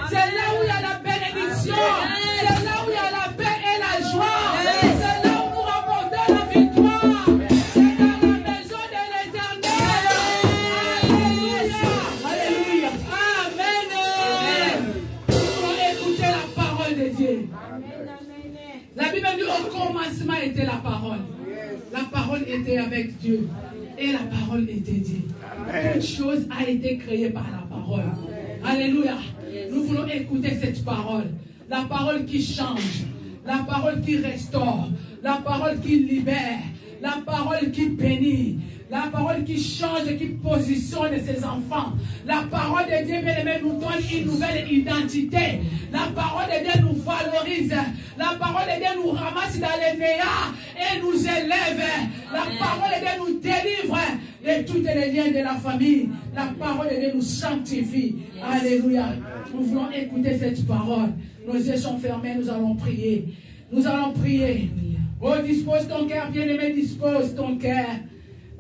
C'est là où il y a la bénédiction. C'est là où il y a la paix et la joie. C'est là où nous remportons la victoire. C'est dans la maison de l'Éternel. Alléluia. Alléluia. Amen. Nous allons écouter la parole de Dieu. La Bible dit au commencement était la parole. La parole était avec Dieu. Et la parole était Dieu. Toute chose a été créée par la parole. Alléluia. Nous voulons écouter cette parole. La parole qui change. La parole qui restaure. La parole qui libère. La parole qui bénit. La parole qui change et qui positionne ses enfants. La parole de Dieu, bien aimé, nous donne une nouvelle identité. La parole de Dieu nous valorise. La parole de Dieu nous ramasse dans les néants et nous élève. La parole de Dieu nous délivre de tous les liens de la famille. La parole de Dieu nous sanctifie. Alléluia. Nous voulons écouter cette parole. Nos yeux sont fermés, nous allons prier. Nous allons prier. Oh, dispose ton cœur, bien-aimé, dispose ton cœur.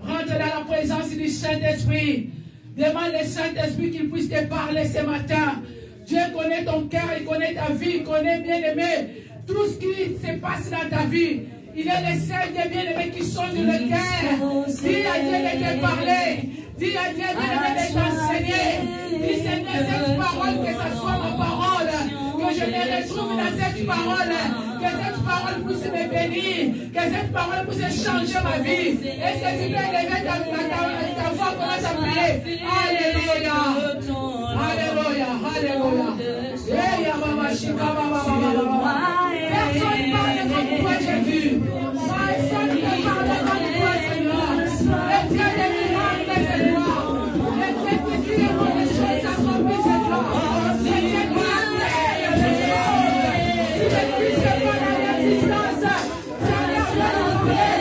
Rentre dans la présence du Saint-Esprit. Demande le Saint-Esprit qu'il puisse te parler ce matin. Dieu connaît ton cœur, il connaît ta vie, il connaît, bien-aimé, tout ce qui se passe dans ta vie. Il est le seul Dieu, bien-aimé, qui songe le cœur. Dis à Dieu de te parler. Dis à Dieu, bien-aimé, de t'enseigner. Dis, Seigneur, cette parole, que ce soit ma parole, que je me retrouve dans cette parole. Que cette parole puisse me bénir. Que cette parole puisse changer ma vie. Est-ce que tu peux élever ta voix, commence à prier? Alléluia. Alléluia. Alléluia. Personne parle comme toi, Jésus. Personne ne parle comme toi, Seigneur. Le Dieu des miracles, c'est toi. Le Dieu qui dit les bonnes choses accomplies, c'est toi. Le Dieu qui a créé les choses. Tu ne puisses pas dans l'existence. Seigneur, je te prie.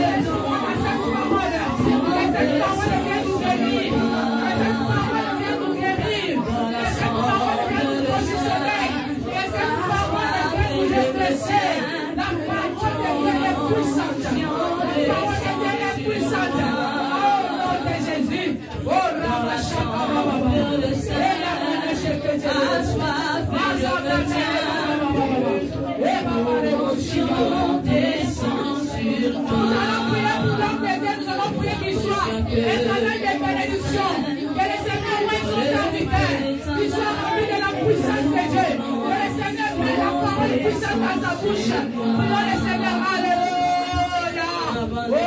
Laisse-moi à cette parole. Que cette parole vienne nous bénir. Que cette parole vienne nous guérir. Que cette parole vienne nous positionner. Que cette parole vienne nous redresser. La parole de Dieu est puissante. La parole de Dieu est puissante. Oh, nom de Jésus. Oh, la nous allons prier qu'il soit un canal de bénédiction. Que le Seigneur mette son serviteur, qu'il soit rempli de la puissance de Dieu. Que le Seigneur mette la parole puissante dans sa bouche. Prions le Seigneur, alléluia. Oh,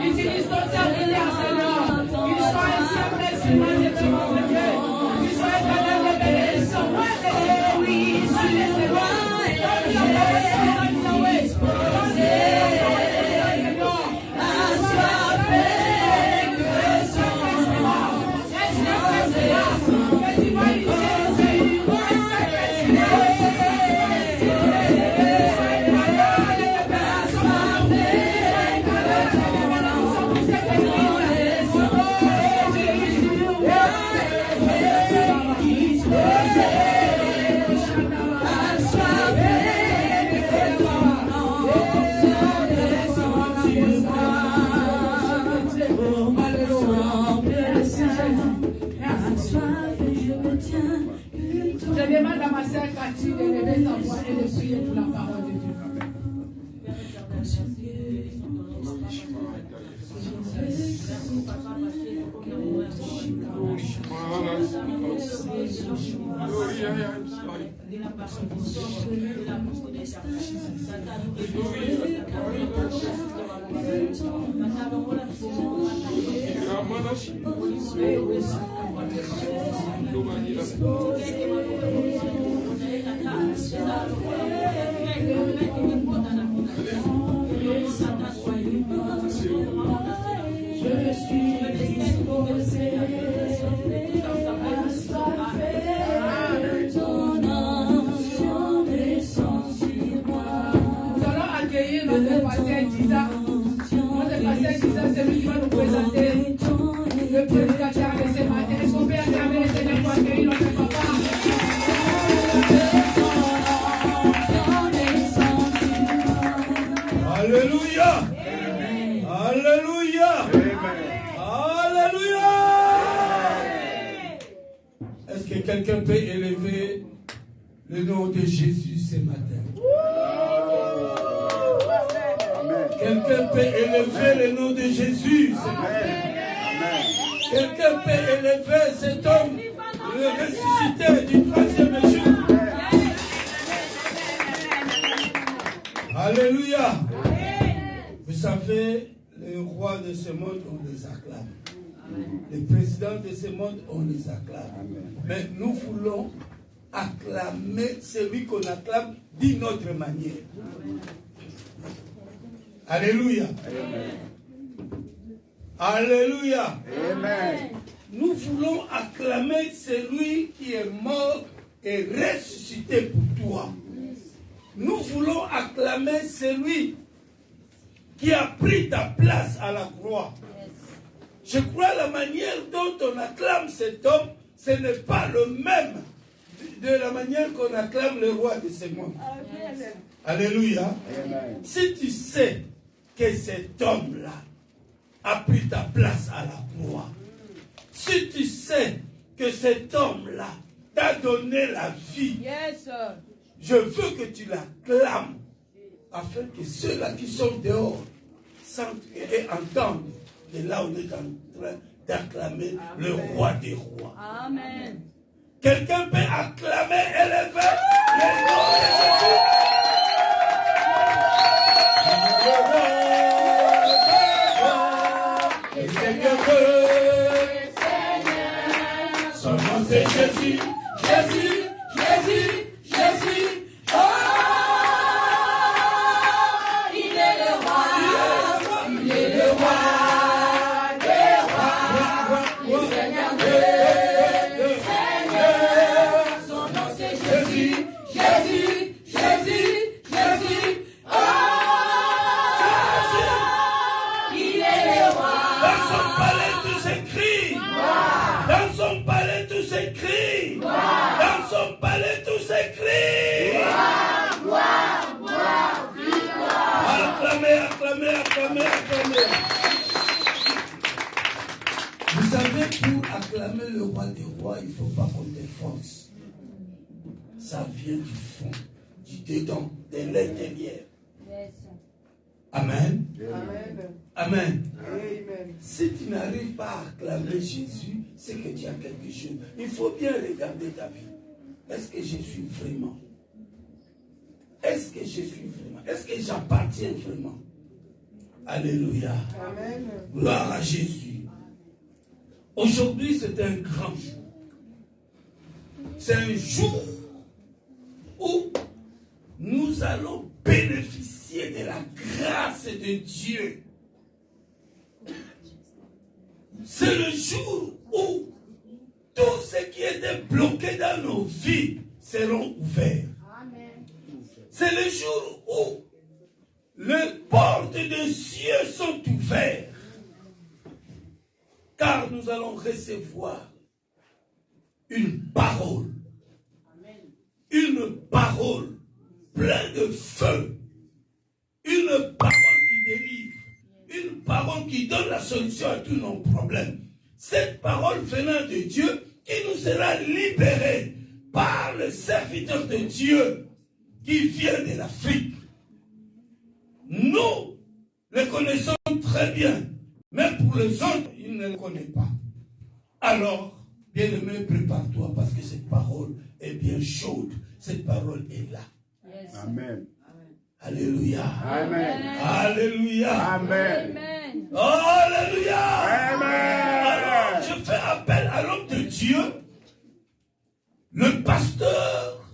utilise ton serviteur, Seigneur. Qu'il soit un simple instrument de bénédiction de Dieu. Qu'il soit un canal de bénédiction. Oui, Seigneur. Je demande à ma sœur Cathy de lever sa voix et de prier pour la parole de Dieu. Je suis disposé notre pasteur Giza. Notre pasteur Giza, c'est lui qui va nous présenter le prédicateur de ce matin. Est-ce qu'on peut acclamer le Seigneur pour accueillir notre papa? Est-ce que quelqu'un peut élever le nom de Jésus ce matin? Quelqu'un peut élever le nom de Jésus ce matin? Quelqu'un peut élever cet homme, le ressuscité du troisième jour? Alléluia. Vous savez, les rois de ce monde, on les acclame. Les présidents de ce monde, on les acclame. Mais nous voulons acclamer celui qu'on acclame d'une autre manière. Alléluia. Alléluia. Amen. Nous voulons acclamer celui qui est mort et ressuscité pour toi. Nous voulons acclamer celui qui a pris ta place à la croix. Je crois la manière dont on acclame cet homme, ce n'est pas le même de la manière qu'on acclame le roi de ce monde. Alléluia. Amen. Si tu sais que cet homme-là a pris ta place à la croix, si tu sais que cet homme-là t'a donné la vie, je veux que tu l'acclames afin que ceux-là qui sont dehors sentent et entendent que là on est en train d'acclamer le roi des rois. Amen. Quelqu'un peut acclamer, élever le nom de Jésus. Le Seigneur, son nom c'est Jésus, Jésus, Jésus, Jésus. Oh, Il est le roi. il est le roi Des rois. Le Seigneur des Seigneurs. Son nom c'est Jésus. Jésus, Jésus, Jésus. Oh, il est le roi. Dans son palais tout s'écrie. Dans son palais tout s'écrie. Dans son palais tout s'écrie. Acclamez, acclamez, acclamez, acclamez. Vous savez, pour acclamer le roi des rois, il ne faut pas qu'on te force. Ça vient du fond, du dedans, de l'intérieur. Amen. Amen. Si tu n'arrives pas à acclamer Jésus, c'est que tu as quelque chose. Il faut bien regarder ta vie. Est-ce que je suis vraiment? Est-ce que je suis vraiment? Est-ce que j'appartiens vraiment? Alléluia. Amen. Gloire à Jésus. Aujourd'hui, c'est un grand jour. C'est un jour où nous allons bénéficier de la grâce de Dieu. C'est le jour où tout ce qui était bloqué dans nos vies seront ouverts. C'est le jour où les portes des cieux sont ouvertes. Car nous allons recevoir une parole. Une parole pleine de feu. Une parole qui délivre. Une parole qui donne la solution à tous nos problèmes. Cette parole venant de Dieu qui nous sera libérée par le serviteur de Dieu qui vient de l'Afrique. Nous le connaissons très bien, mais pour les autres, ils ne le connaissent pas. Alors, bien-aimé, prépare-toi parce que cette parole est bien chaude. Cette parole est là. Amen. Alléluia. Amen. Alléluia. Amen. Oh, alléluia. Amen. Alors, je fais appel à l'homme de Dieu, le pasteur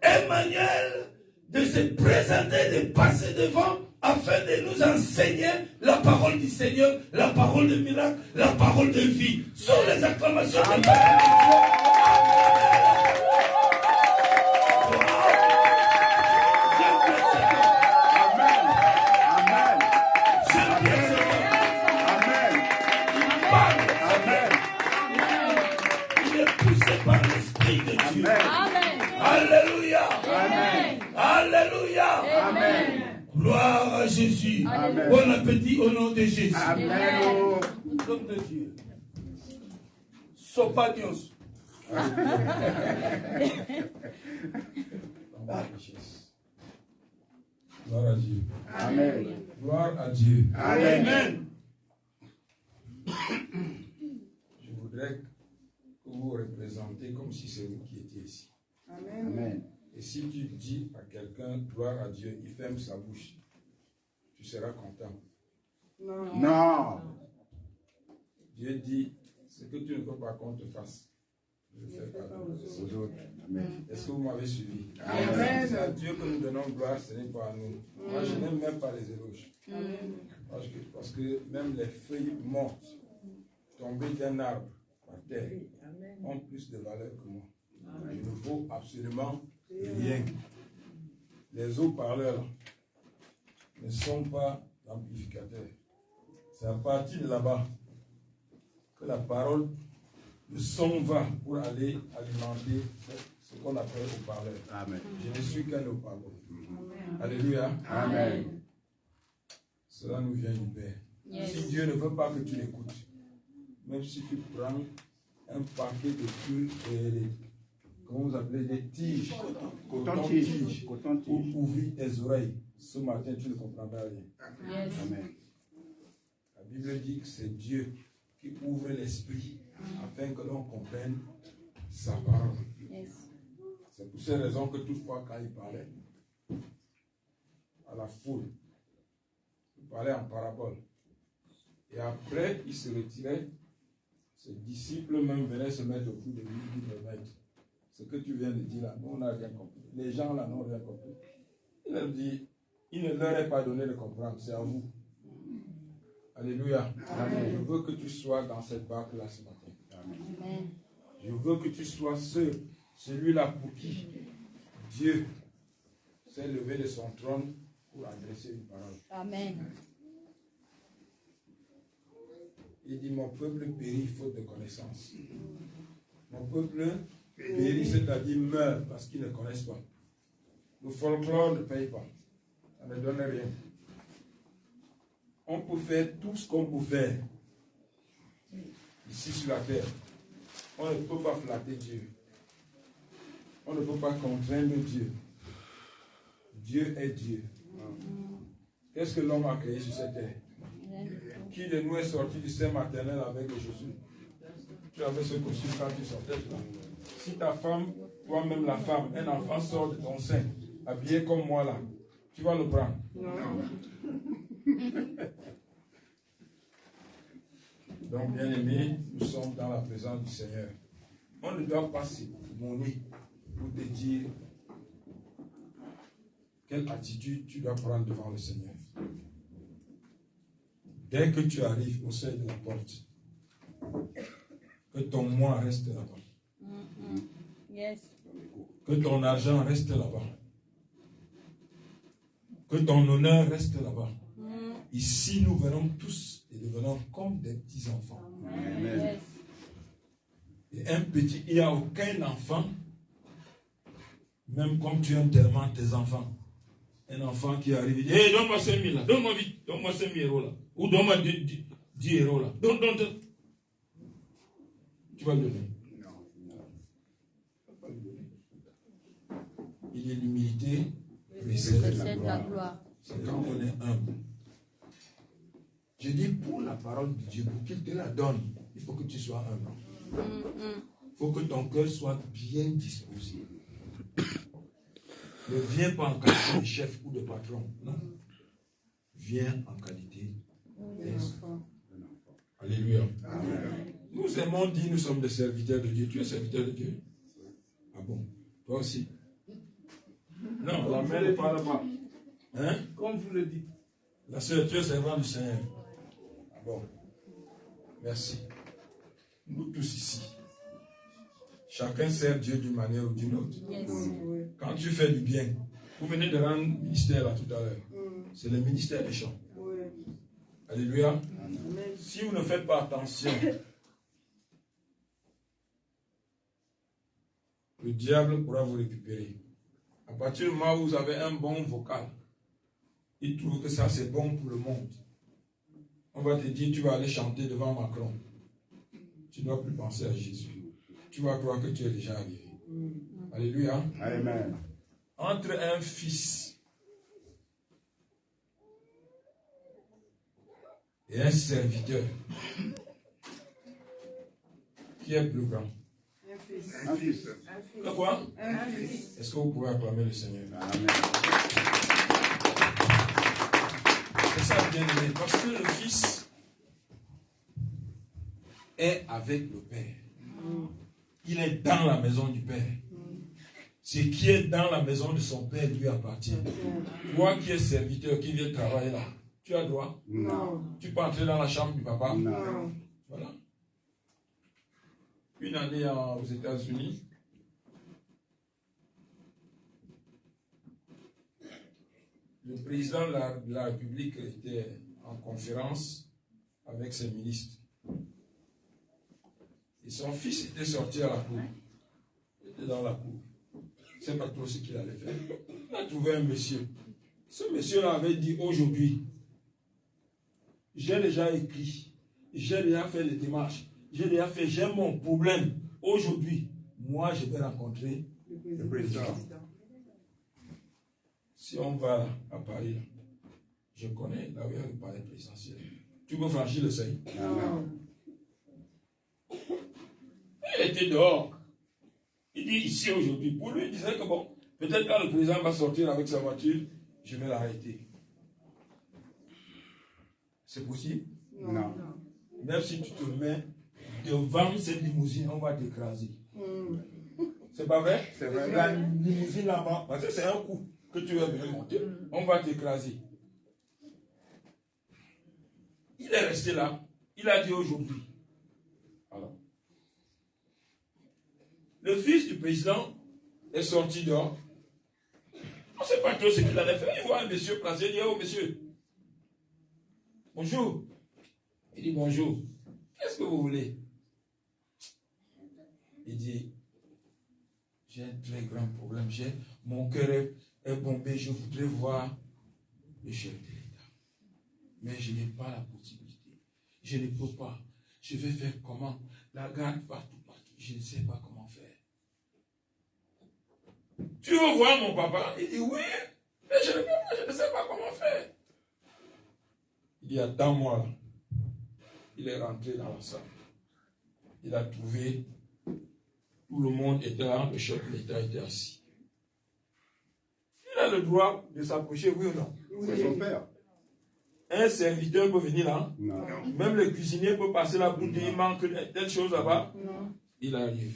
Emmanuel, de se présenter, de passer devant, afin de nous enseigner la parole du Seigneur, la parole de miracle, la parole de vie. Sur les acclamations de Dieu. Alléluia. Amen. Alléluia. Amen. Gloire à Jésus. Amen. Bon appétit au nom de Jésus. Amen. Homme de Dieu. Sopadios. Dans la richesse. Gloire à Dieu. Amen. Gloire à Dieu. Amen. Je voudrais que vous vous représentez comme si c'est vous qui étiez ici. Amen. Et si tu dis à quelqu'un gloire à Dieu, il ferme sa bouche, tu seras content. Non. Dieu dit, ce que tu ne veux pas qu'on te fasse, je fais pas aux autres. Amen. Est-ce que vous m'avez suivi? Amen. C'est à Dieu que nous donnons gloire, ce n'est pas à nous. Moi, je n'aime même pas les éloges. Parce que même les feuilles mortes tombées d'un arbre par terre ont plus de valeur que moi. Je ne vaux absolument rien. Les haut-parleurs ne sont pas amplificateurs. C'est à partir de là-bas que la parole, le son va pour aller alimenter ce qu'on appelle haut-parleur. Amen. Je ne suis qu'un haut-parleur. Alléluia. Amen. Cela nous vient du Père. Si Dieu ne veut pas que tu l'écoutes, même si tu prends un paquet de fûts et comment vous appelez, des tiges, coton-tige, pour ouvrir tes oreilles, ce matin tu ne comprendras rien. Amen. La Bible dit que c'est Dieu qui ouvre l'esprit afin que l'on comprenne sa parole. C'est pour ces raisons que toutefois quand il parlait à la foule, il parlait en parabole. Et après, il se retirait. Ses disciples même venaient se mettre au pied de lui, le maître. Ce que tu viens de dire là, nous on n'a rien compris. Les gens là n'ont rien compris. Il leur dit, il ne leur est pas donné de comprendre, c'est à vous. Alléluia. Amen. Je veux que tu sois dans cette barque là ce matin. Amen. Je veux que tu sois celui-là pour qui Dieu s'est levé de son trône pour adresser une parole. Amen. Il dit, mon peuple périt faute de connaissance. Mon peuple périt, c'est-à-dire meurt parce qu'ils ne connaissent pas. Le folklore ne paye pas. Ça ne donne rien. On peut faire tout ce qu'on peut faire ici sur la terre. On ne peut pas flatter Dieu. On ne peut pas contraindre Dieu. Dieu est Dieu. Qu'est-ce que l'homme a créé sur cette terre? Qui de nous est sorti du sein maternel avec Jésus? Tu avais ce costume quand tu sortais là. Si ta femme, toi-même la femme, un enfant sort de ton sein, habillé comme moi là, tu vas le prendre? Non. Donc, bien aimé, nous sommes dans la présence du Seigneur. On ne doit pas se monter pour te dire quelle attitude tu dois prendre devant le Seigneur. Dès que tu arrives au seuil de la porte, que ton moi reste là-bas. Yes. Que ton argent reste là-bas. Que ton honneur reste là-bas. Ici, nous venons tous et devenons comme des petits-enfants. Amen. Et un petit, il n'y a aucun enfant, même comme tu aimes tellement tes enfants, un enfant qui arrive et dit, hey, donne-moi 5 000 là, donne-moi vite, donne-moi 5 000 € là, ou donne-moi 10 € là, donne. Tu vas le donner. Il y a l'humilité, précède la gloire. C'est quand on est humble. Je dis pour la parole de Dieu, pour qu'il te la donne, il faut que tu sois humble. Il faut que ton cœur soit bien disposé. Ne viens pas en qualité de chef ou de patron. Non. Viens en qualité d'enfant. Alléluia. Amen. Nous aimons dire nous sommes des serviteurs de Dieu. Tu es serviteur de Dieu? Ah bon? Toi aussi? Non, la main n'est pas là-bas. Hein? Comme vous le dites. La sœur, tu es servant du Seigneur. Ah bon? Merci. Nous tous ici. Chacun sert Dieu d'une manière ou d'une autre. Yes. Quand tu fais du bien, vous venez de rendre ministère là tout à l'heure. C'est le ministère des chants. Alléluia. Amen. Si vous ne faites pas attention, le diable pourra vous récupérer. À partir du moment où vous avez un bon vocal, il trouve que ça c'est bon pour le monde. On va te dire, tu vas aller chanter devant Macron. Tu ne dois plus penser à Jésus. tu vas croire que tu es déjà arrivé. Alléluia. Amen. Entre un fils et un serviteur, qui est plus grand? Un fils. Le quoi? Est-ce que vous pouvez acclamer le Seigneur? Amen. C'est ça, bien aimé, parce que le fils est avec le Père. Il est dans la maison du Père. Ce qui est dans la maison de son Père lui appartient. Toi qui es serviteur, qui viens travailler là, tu as droit? Non. Tu peux entrer dans la chambre du papa? Non. Voilà. Une année aux États-Unis, le président de la République était en conférence avec ses ministres. Et son fils était sorti à la cour. Il était dans la cour. Je ne sais pas trop ce qu'il allait faire. Il a trouvé un monsieur. Ce monsieur-là avait dit aujourd'hui, j'ai déjà écrit, j'ai déjà fait les démarches, j'ai mon problème. Aujourd'hui, moi je vais rencontrer le président. Si on va à Paris, je connais là où il y a le palais présidentiel. Tu peux franchir le seuil? Non. Il était dehors. Il dit ici aujourd'hui. Pour lui, il disait que bon, peut-être quand le président va sortir avec sa voiture, je vais l'arrêter. C'est possible? Non. Même si tu te mets devant cette limousine, on va t'écraser. C'est pas vrai? C'est vrai. La limousine là-bas, parce que c'est un coup que tu vas venir monter, on va t'écraser. Il est resté là. Il a dit aujourd'hui. Alors, le fils du président est sorti dehors. On ne sait pas trop ce qu'il allait faire. Il voit un monsieur placé. Il dit: oh monsieur, bonjour. Il dit: bonjour. Qu'est-ce que vous voulez? Il dit: j'ai un très grand problème. Mon cœur est bombé. Je voudrais voir le chef de l'État. Mais je n'ai pas la possibilité. Je ne peux pas. Je vais faire comment? La garde partout. Je ne sais pas comment faire. Tu veux voir mon papa? Il dit: oui, mais je ne sais pas comment faire. Il dit: attends-moi là. Il est rentré dans la salle. Il a trouvé, tout le monde était là, le chef de l'État était assis. Il a le droit de s'approcher, oui ou non? C'est son père. Un serviteur peut venir là. Non. Même le cuisinier peut passer là pour dire: il manque telle chose là-bas. Non. Il arrive.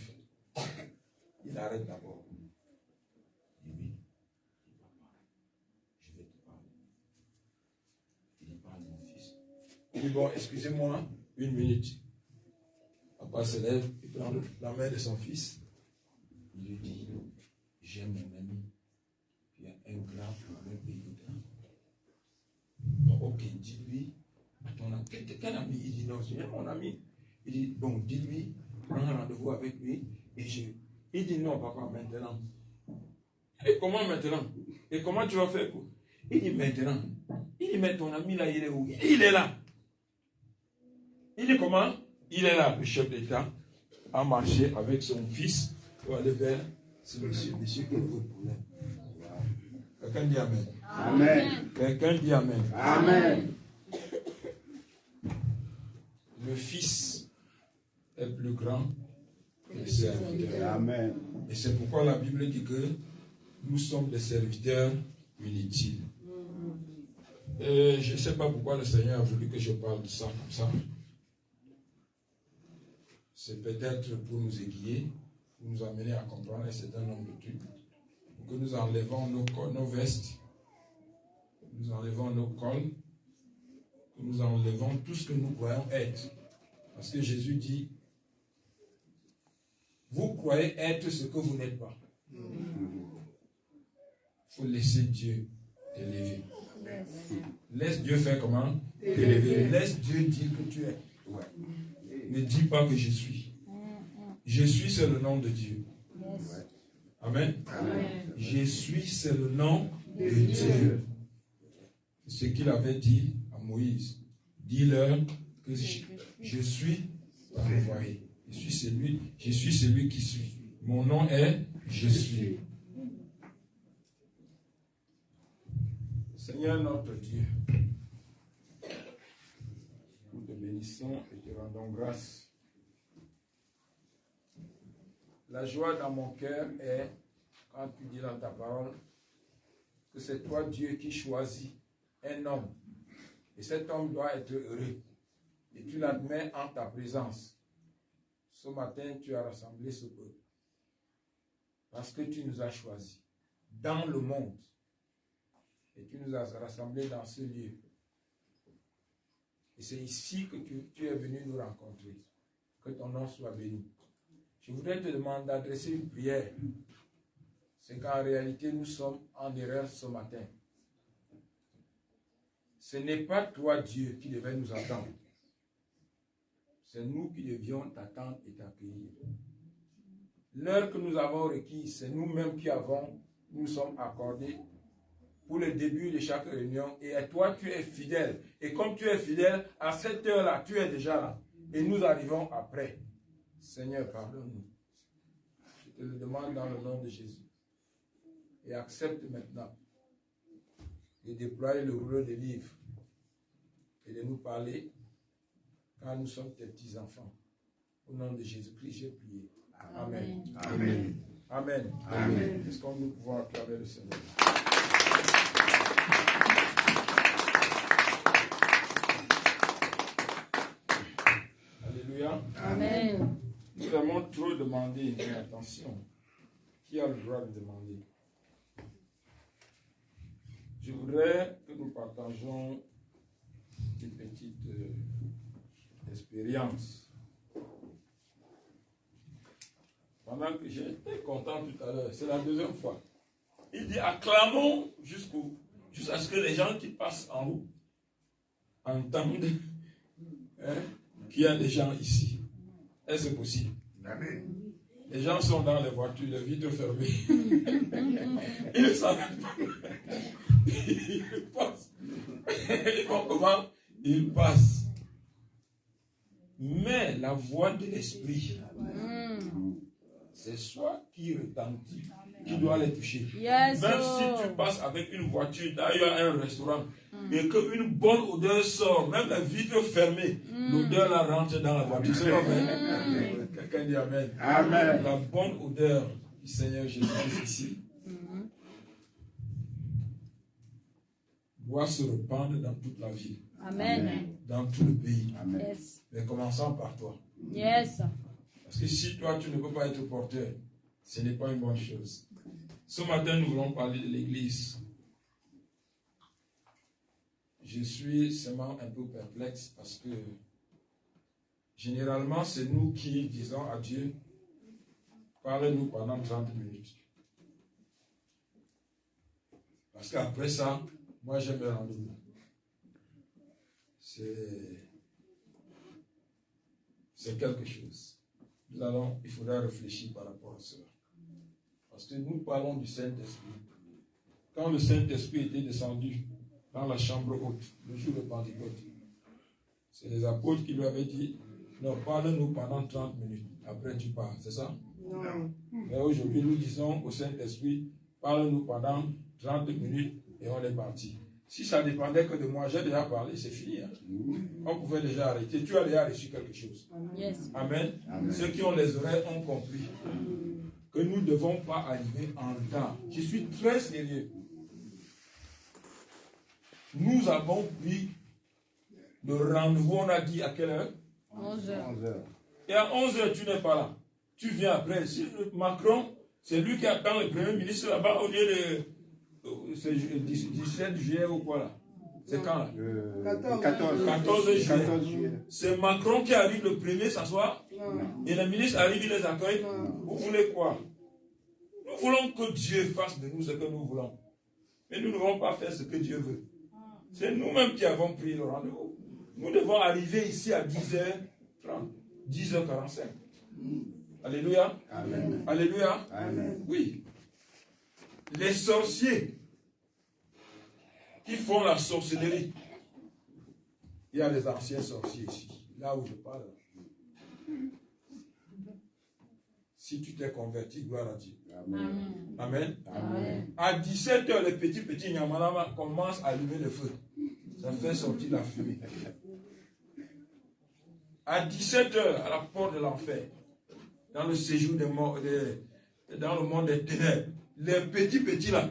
Il arrête d'abord. Il dit: oui, papa, je vais te parler. Il parle de mon fils. Il dit: bon, excusez-moi, une minute. Papa se lève, il prend la main de son fils. Il lui dit: j'ai mon ami. Il y a un grand problème dedans. Bon, ok, dis-lui à ton ami. Quel ami? Il dit: non, c'est mon ami. Il dit: bon, dis-lui, prends un rendez-vous avec lui et je. Il dit: non, papa, maintenant. Et comment maintenant? Et comment tu vas faire pour? Il dit: maintenant. Il dit: mais ton ami là, il est où? Il dit: il est là. Il dit: comment? Il est là. Le chef d'État a marché avec son fils pour aller vers ce monsieur. Monsieur, quel est votre problème? Quelqu'un dit amen. Amen. Quelqu'un dit amen. Amen. Le fils est plus grand que le serviteur. Amen. Et c'est pourquoi la Bible dit que nous sommes des serviteurs inutiles. Et je ne sais pas pourquoi le Seigneur a voulu que je parle de ça comme ça. C'est peut-être pour nous aiguiller, pour nous amener à comprendre un certain nombre de trucs. Pour que nous enlevons nos vestes, nous enlevons nos cols, que nous enlevons tout ce que nous croyons être. Parce que Jésus dit: vous croyez être ce que vous n'êtes pas. Il faut laisser Dieu t'élever. Laisse Dieu faire comment? T'élever. Laisse Dieu dire que tu es. Ouais. Ne dis pas que je suis. Je suis, c'est le nom de Dieu. Amen. Amen. Je suis, c'est le nom de Dieu. C'est ce qu'il avait dit à Moïse. Dis-leur que je suis envoyé. Je suis celui qui suis. Mon nom est Je suis. Seigneur notre Dieu, nous te bénissons et te rendons grâce. La joie dans mon cœur est, quand tu dis dans ta parole, que c'est toi Dieu qui choisis un homme. Et cet homme doit être heureux. Et tu l'admets en ta présence. Ce matin, tu as rassemblé ce peuple. Parce que tu nous as choisis dans le monde. Et tu nous as rassemblés dans ce lieu. Et c'est ici que tu es venu nous rencontrer. Que ton nom soit béni. Je voudrais te demander d'adresser une prière. C'est qu'en réalité, nous sommes en erreur ce matin. Ce n'est pas toi, Dieu, qui devais nous attendre. C'est nous qui devions t'attendre et t'accueillir. L'heure que nous avons requise, c'est nous-mêmes qui nous sommes accordés pour le début de chaque réunion. Et à toi, tu es fidèle. Et comme tu es fidèle, à cette heure-là, tu es déjà là. Et nous arrivons après. Seigneur, pardonne-nous. Je te le demande dans le nom de Jésus. Et accepte maintenant de déployer le rouleau de livres et de nous parler quand nous sommes tes petits-enfants. Au nom de Jésus-Christ, j'ai prié. Amen. Amen. Amen. Amen. Est-ce que nous pouvons acclamer le Seigneur? Alléluia. Amen. Nous avons trop demandé, mais attention, qui a le droit de demander? Je voudrais que nous partageons une petite expérience. Pendant que j'étais content tout à l'heure, c'est la deuxième fois. Il dit acclamons jusqu'à ce que les gens qui passent en haut entendent qu'il y a des gens ici. Est-ce possible? Amen. Les gens sont dans les voitures, les vitres fermées. Ils ne savent pas. Ils passent. Ils vont comment? Ils passent. Mais la voix de l'esprit, c'est soit qui retentit, qui doit les toucher. Yes, Même si tu passes avec une voiture, d'ailleurs un restaurant, et qu'une bonne odeur sort, même la vitre fermée, l'odeur la rentre dans la voiture. C'est pas vrai? Quelqu'un dit Amen. Amen. La bonne odeur du Seigneur Jésus ici doit se répandre dans toute la ville. Amen. Dans tout le pays. Amen. Yes. Mais commençons par toi. Yes. Parce que si toi, tu ne peux pas être porteur, ce n'est pas une bonne chose. Ce matin, nous voulons parler de l'Église. Je suis seulement un peu perplexe parce que généralement, c'est nous qui disons à Dieu, parle-nous pendant 30 minutes. Parce qu'après ça, moi j'ai mes rendez-vous. C'est quelque chose. Il faudra réfléchir par rapport à cela. Parce que nous parlons du Saint-Esprit. Quand le Saint-Esprit était descendu dans la chambre haute, le jour de Pentecôte, c'est les apôtres qui lui avaient dit, non, parle-nous pendant 30 minutes, après tu parles, c'est ça? Non. Mais aujourd'hui, nous disons au Saint-Esprit, parle-nous pendant 30 minutes et on est parti. Si ça dépendait que de moi, j'ai déjà parlé, c'est fini. Hein? On pouvait déjà arrêter. Tu as déjà reçu quelque chose. Yes. Amen. Amen. Ceux qui ont les oreilles ont compris que nous ne devons pas arriver en retard. Je suis très sérieux. Nous avons pris le rendez-vous, on a dit à quelle heure? 11 heures. 11 heures. Et à 11 heures, tu n'es pas là. Tu viens après. Si Macron, c'est lui qui attend le Premier ministre là-bas au lieu de... C'est 17 juillet ou quoi là? C'est quand là? 14 juillet. C'est Macron qui arrive le premier s'asseoir et le ministre arrive, il les accueille. Vous voulez quoi? Nous voulons que Dieu fasse de nous ce que nous voulons. Mais nous ne devons pas faire ce que Dieu veut. C'est nous-mêmes qui avons pris le rendez-vous. Nous devons arriver ici à 10h30, 10h45. Alléluia. Amen. Alléluia. Amen. Oui. Les sorciers qui font la sorcellerie. Il y a des anciens sorciers ici, là où je parle. Si tu t'es converti, gloire à Dieu. Amen. Amen. Amen. À 17h, les petits Nyamalama commencent à allumer le feu. Ça fait sortir la fumée. À 17h, à la porte de l'enfer, dans le séjour des morts, dans le monde des ténèbres, les petits là,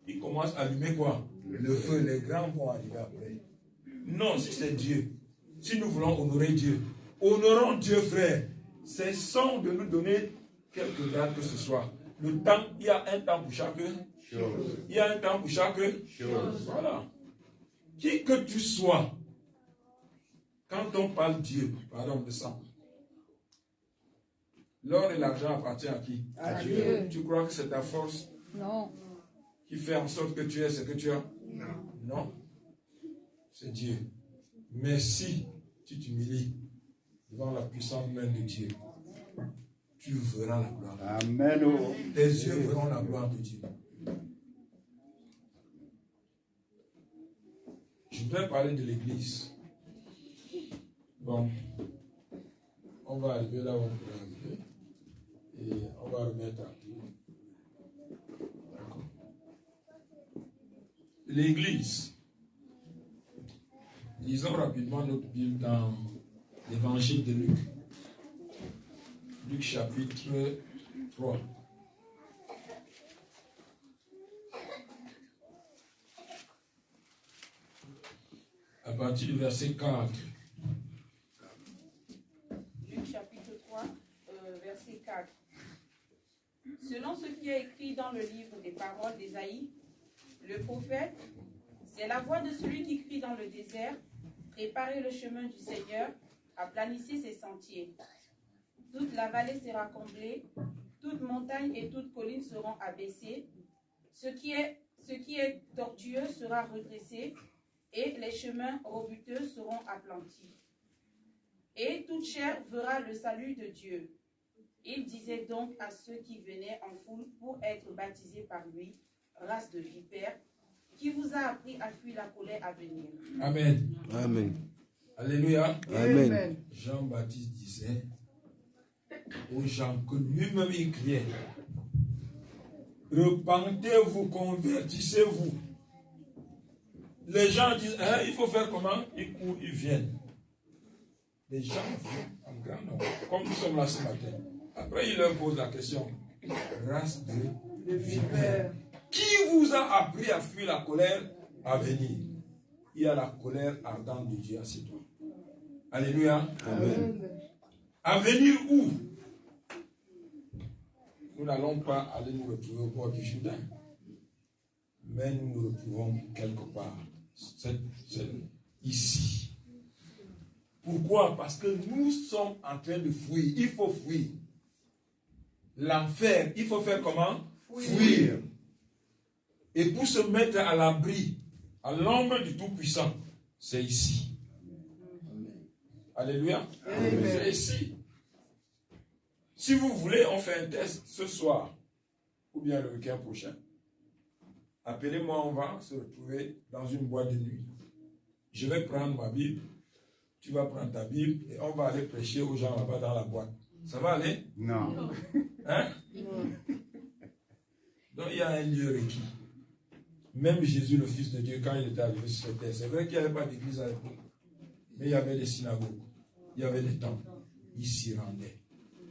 ils commencent à allumer quoi? Le feu. Les grands vont arriver après. Non, si c'est Dieu, si nous voulons honorer Dieu, honorons Dieu, frère. C'est sans de nous donner quelque grade que ce soit. Le temps, il y a un temps pour chaque chose. Il y a un temps pour chaque chose. Voilà. Qui que tu sois, quand on parle Dieu, pardon de ça, l'or et l'argent appartient à qui? À Dieu. Tu crois que c'est ta force Non. qui fait en sorte que tu aies ce que tu as? Non. C'est Dieu. Mais si tu t'humilies devant la puissante main de Dieu, tu verras la gloire. Amen. Oh. Tes yeux verront la gloire de Dieu. Je voudrais parler de l'église. Bon, on va arriver là où on peut arriver. Et on va remettre à pied. D'accord. L'église. Lisons rapidement notre Bible dans l'évangile de Luc. Luc chapitre 3. À partir du verset 4. Luc chapitre 3, verset 4. Selon ce qui est écrit dans le livre des paroles d'Ésaïe, le prophète, c'est la voix de celui qui crie dans le désert, préparez le chemin du Seigneur, aplanissez ses sentiers. Toute la vallée sera comblée, toute montagne et toute colline seront abaissées, ce qui est tortueux sera redressé, et les chemins robusteux seront aplantis. Et toute chair verra le salut de Dieu. Il disait donc à ceux qui venaient en foule pour être baptisés par lui, race de vipères, qui vous a appris à fuir la colère à venir. Amen. Amen. Alléluia. Amen. Jean-Baptiste disait aux gens que lui-même il criait, repentez-vous, convertissez-vous. Les gens disent, hein, il faut faire comment? Ils courent, ils viennent. Les gens viennent en grand nombre, comme nous sommes là ce matin. Après, il leur pose la question, race de vipères, qui vous a appris à fuir la colère à venir? Il y a la colère ardente de Dieu à ses doigts. Alléluia. Amen. À venir où? Nous n'allons pas aller nous retrouver au bord du Jourdain, mais nous nous retrouvons quelque part. C'est ici. Pourquoi? Parce que nous sommes en train de fuir. Il faut fuir. L'enfer, il faut faire comment? Fuir. Et pour se mettre à l'abri, à l'ombre du Tout-Puissant, c'est ici. Alléluia. Amen. C'est ici. Si vous voulez, on fait un test ce soir, ou bien le week-end prochain. Appelez-moi, on va se retrouver dans une boîte de nuit. Je vais prendre ma Bible, tu vas prendre ta Bible, et on va aller prêcher aux gens là-bas dans la boîte. Ça va aller? Non. Hein? Donc il y a un lieu requis. Même Jésus, le Fils de Dieu, quand il était arrivé sur cette terre, c'est vrai qu'il n'y avait pas d'église à l'époque, mais il y avait des synagogues, il y avait des temples. Il s'y rendait.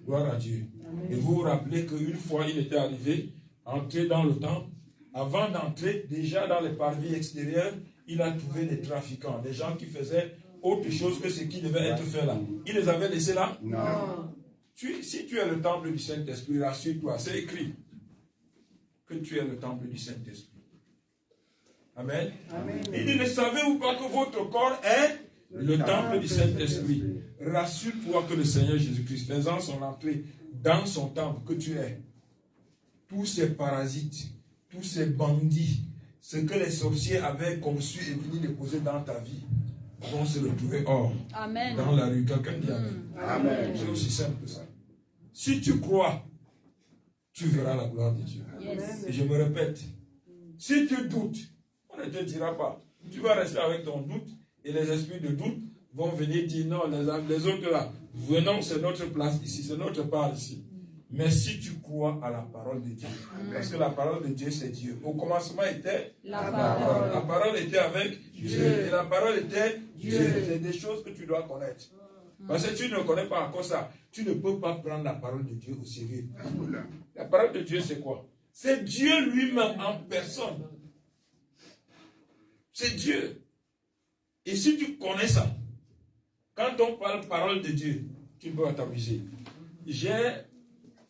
Gloire à Dieu. Et vous vous rappelez qu'une fois il était arrivé, entré dans le temple, avant d'entrer, déjà dans les parvis extérieurs, il a trouvé des trafiquants, des gens qui faisaient autre chose que ce qui devait être fait là. Il les avait laissés là? Non. Si tu es le temple du Saint-Esprit, rassure-toi, c'est écrit que tu es le temple du Saint-Esprit. Amen. Amen. Il dit, ne savez-vous pas que votre corps est le temple du Saint-Esprit? Rassure-toi que le Seigneur Jésus-Christ, faisant son entrée dans son temple que tu es, tous ces parasites, tous ces bandits, ce que les sorciers avaient conçu et venu déposer dans ta vie, vont se retrouver hors, Amen. dans la rue. Quelqu'un dit Amen. Amen. C'est aussi simple que ça. Si tu crois, tu verras la gloire de Dieu. Yes. Et je me répète, si tu doutes, on ne te dira pas. Tu vas rester avec ton doute et les esprits de doute vont venir dire non, les autres là, venons, c'est notre place ici, c'est notre part ici. Mais si tu crois à la parole de Dieu, parce que la parole de Dieu, c'est Dieu. Au commencement était La parole. La parole était avec Dieu. Et la parole était Dieu. C'est des choses que tu dois connaître. Parce que tu ne connais pas encore ça. Tu ne peux pas prendre la parole de Dieu au sérieux. La parole de Dieu, c'est quoi? C'est Dieu lui-même en personne. C'est Dieu. Et si tu connais ça, quand on parle parole de Dieu, tu ne peux pas t'amuser. J'ai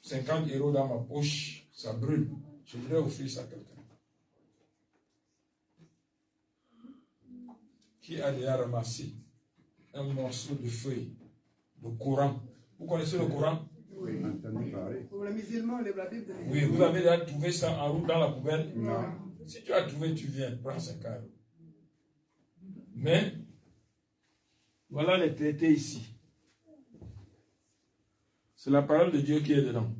50 € dans ma poche, ça brûle. Je voudrais offrir ça à quelqu'un. Qui a déjà ramassé un morceau de feuille, le Coran? Vous connaissez le Coran? Oui, entendu parler. Pour les musulmans, la Bible de Oui, vous avez déjà trouvé ça en route dans la poubelle? Non. Si tu as trouvé, tu viens, prends 50 €. Mais, voilà les traités ici. C'est la parole de Dieu qui est dedans.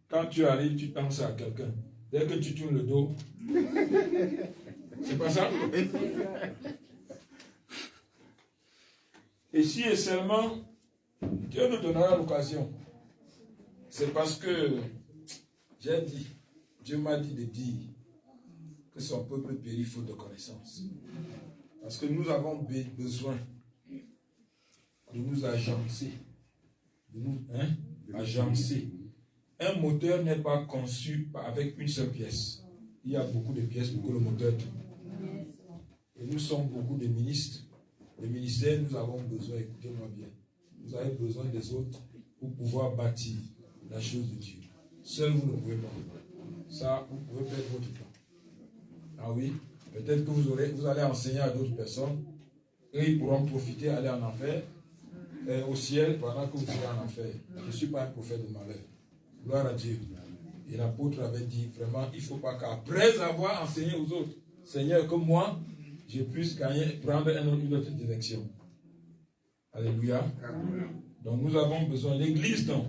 Quand tu arrives, tu tends ça à quelqu'un. Dès que tu tournes le dos, c'est pas ça? Et si et seulement Dieu nous donnera l'occasion, c'est parce que j'ai dit, Dieu m'a dit de dire que son peuple périt faute de connaissance. Parce que nous avons besoin de nous agencer. De nous agencer. Un moteur n'est pas conçu avec une seule pièce. Il y a beaucoup de pièces pour que le moteur tourne. Et nous sommes beaucoup de ministres. Les ministères, nous avons besoin, écoutez-moi bien, vous avez besoin des autres pour pouvoir bâtir la chose de Dieu. Seul vous ne pouvez pas. Ça, vous pouvez perdre votre temps. Ah oui, peut-être que vous allez enseigner à d'autres personnes, et ils pourront profiter, aller en enfer, au ciel, pendant que vous serez en enfer. Je ne suis pas un prophète de malheur. Gloire à Dieu. Et l'apôtre avait dit, vraiment, il ne faut pas qu'après avoir enseigné aux autres, Seigneur, comme moi, je puisse prendre une autre direction. Alléluia. Donc nous avons besoin, l'Église donc,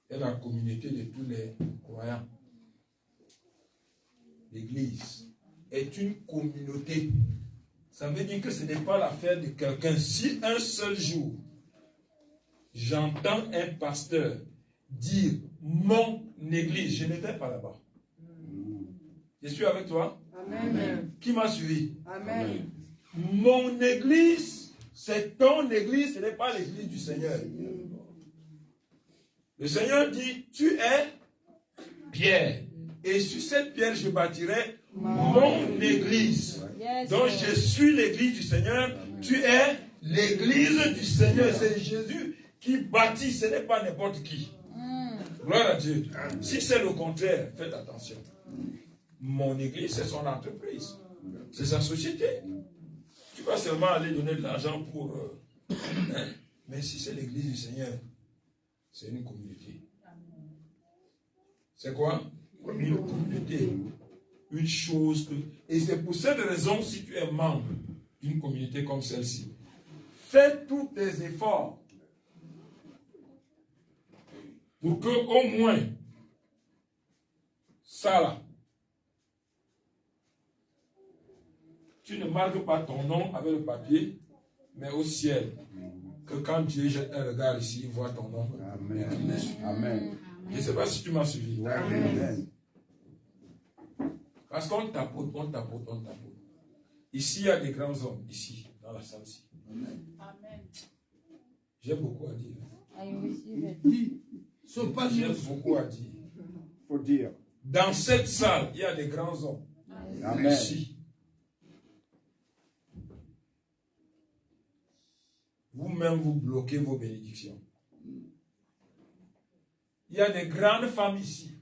est la communauté de tous les croyants. L'Église est une communauté. Ça veut dire que ce n'est pas l'affaire de quelqu'un. Si un seul jour, j'entends un pasteur dire mon église, je n'étais pas là-bas. Je suis avec toi? Amen. Qui m'a suivi? Amen. Mon église, c'est ton église, ce n'est pas l'église du Seigneur. Le Seigneur dit, tu es Pierre. Et sur cette pierre, je bâtirai mon église. Donc je suis l'église du Seigneur. Tu es l'église du Seigneur. C'est Jésus qui bâtit, ce n'est pas n'importe qui. Gloire à Dieu. Si c'est le contraire, faites attention. Mon église, c'est son entreprise. C'est sa société. Tu vas seulement aller donner de l'argent pour... Mais si c'est l'église du Seigneur, c'est une communauté. C'est quoi? Une communauté. Une chose que... Et c'est pour cette raison, si tu es membre d'une communauté comme celle-ci, fais tous tes efforts pour que au moins ça là, tu ne marques pas ton nom avec le papier, mais au ciel, que quand Dieu jette un regard ici, il voit ton nom. Amen. Amen. Je ne sais pas si tu m'as suivi. Amen. Parce qu'on tapote, on tapote, on tapote. Ici, il y a des grands hommes, ici, dans la salle-ci. Amen. J'ai beaucoup à dire. J'ai beaucoup à dire. Faut dire. Dans cette salle, il y a des grands hommes. Amen. Ici. Vous-même, vous bloquez vos bénédictions. Il y a des grandes femmes ici.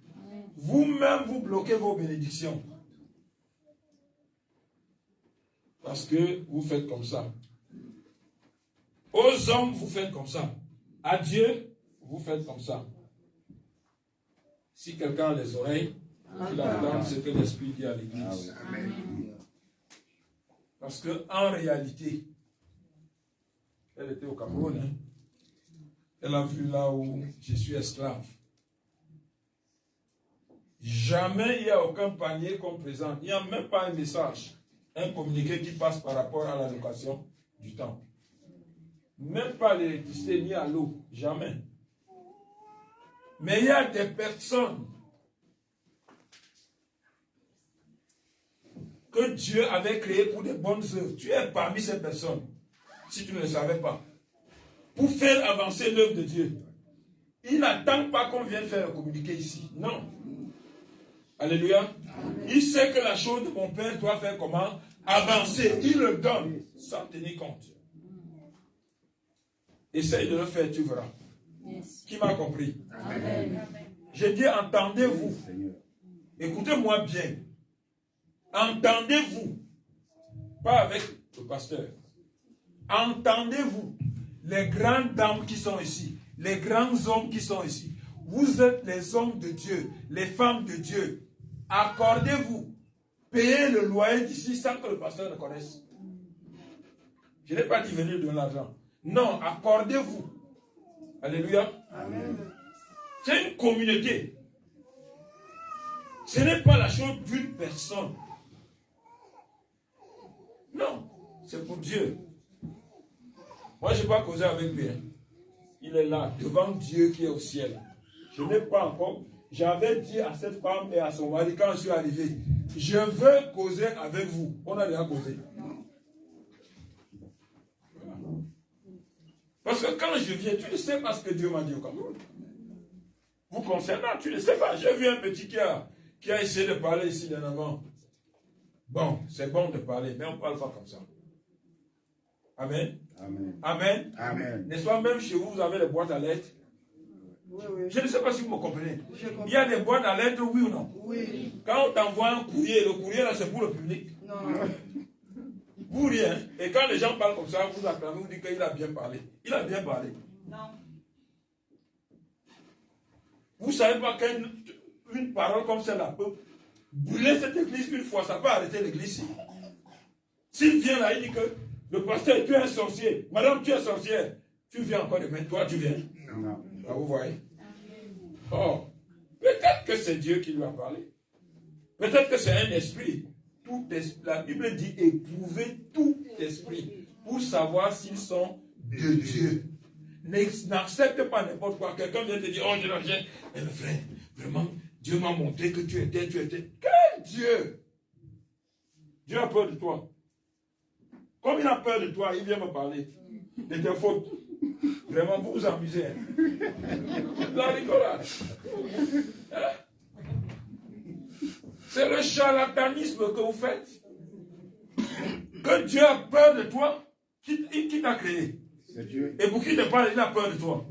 Vous-même, vous bloquez vos bénédictions. Parce que vous faites comme ça. Aux hommes, vous faites comme ça. À Dieu, vous faites comme ça. Si quelqu'un a les oreilles, qu'il entende ce que l'Esprit dit à l'Église. Parce qu'en réalité, elle était au Cameroun. Hein? Elle a vu là où je suis esclave. Jamais il n'y a aucun panier qu'on présente. Il n'y a même pas un message, un communiqué qui passe par rapport à l'allocation du temps. Même pas l'électricité ni à l'eau. Jamais. Mais il y a des personnes que Dieu avait créées pour des bonnes œuvres. Tu es parmi ces personnes, si tu ne le savais pas, pour faire avancer l'œuvre de Dieu. Il n'attend pas qu'on vienne faire le communiqué ici. Non. Alléluia. Il sait que la chose de mon Père doit faire comment? Avancer. Il le donne sans tenir compte. Essaye de le faire, tu verras. Yes. Qui m'a compris? Amen. J'ai dit, entendez-vous. Écoutez-moi bien. Entendez-vous. Pas avec le pasteur. Entendez-vous. Les grandes dames qui sont ici. Les grands hommes qui sont ici. Vous êtes les hommes de Dieu. Les femmes de Dieu. Accordez-vous. Payez le loyer d'ici sans que le pasteur ne connaisse. Je n'ai pas dit venir donner l'argent. Non, accordez-vous. Alléluia. Amen. C'est une communauté. Ce n'est pas la chose d'une personne. Non, c'est pour Dieu. Moi, je n'ai pas causé avec lui. Il est là, devant Dieu qui est au ciel. Je n'ai pas encore. J'avais dit à cette femme et à son mari quand je suis arrivé, je veux causer avec vous. On a déjà causé. Parce que quand je viens, tu ne sais pas ce que Dieu m'a dit au Cameroun. Vous concernant, tu ne sais pas. J'ai vu un petit qui a essayé de parler ici dernièrement. Bon, c'est bon de parler, mais on ne parle pas comme ça. Amen. Amen. Amen. Amen. N'est-ce pas, même chez vous, vous avez les boîtes à lettres? Oui, oui. Je ne sais pas si vous me comprenez. Il y a des boîtes à lettres, oui ou non? Oui. Quand on t'envoie un courrier, le courrier là, c'est pour le public. Non. Vous rien. Et quand les gens parlent comme ça, vous acclamez, vous dites qu'il a bien parlé. Il a bien parlé. Non. Vous ne savez pas qu'une parole comme celle-là peut brûler cette église une fois, ça peut arrêter l'église. S'il vient là, il dit que le pasteur, tu es un sorcier. Madame, tu es sorcière. Tu viens encore demain, toi, tu viens. Non. Là, vous voyez. Oh, peut-être que c'est Dieu qui lui a parlé. Peut-être que c'est un esprit. Tout esprit. La Bible dit éprouver tout esprit pour savoir s'ils sont de Dieu. N'accepte pas n'importe quoi. Quelqu'un vient te dire, oh, mais frère, vraiment, Dieu m'a montré que tu étais. Quel Dieu? Dieu a peur de toi. Comme il a peur de toi, il vient me parler de tes fautes. Vraiment, vous vous amusez. Hein? La rigolade. Hein? C'est le charlatanisme que vous faites. Que Dieu a peur de toi, qui t'a créé. Et pour qui te parle, il a peur de toi.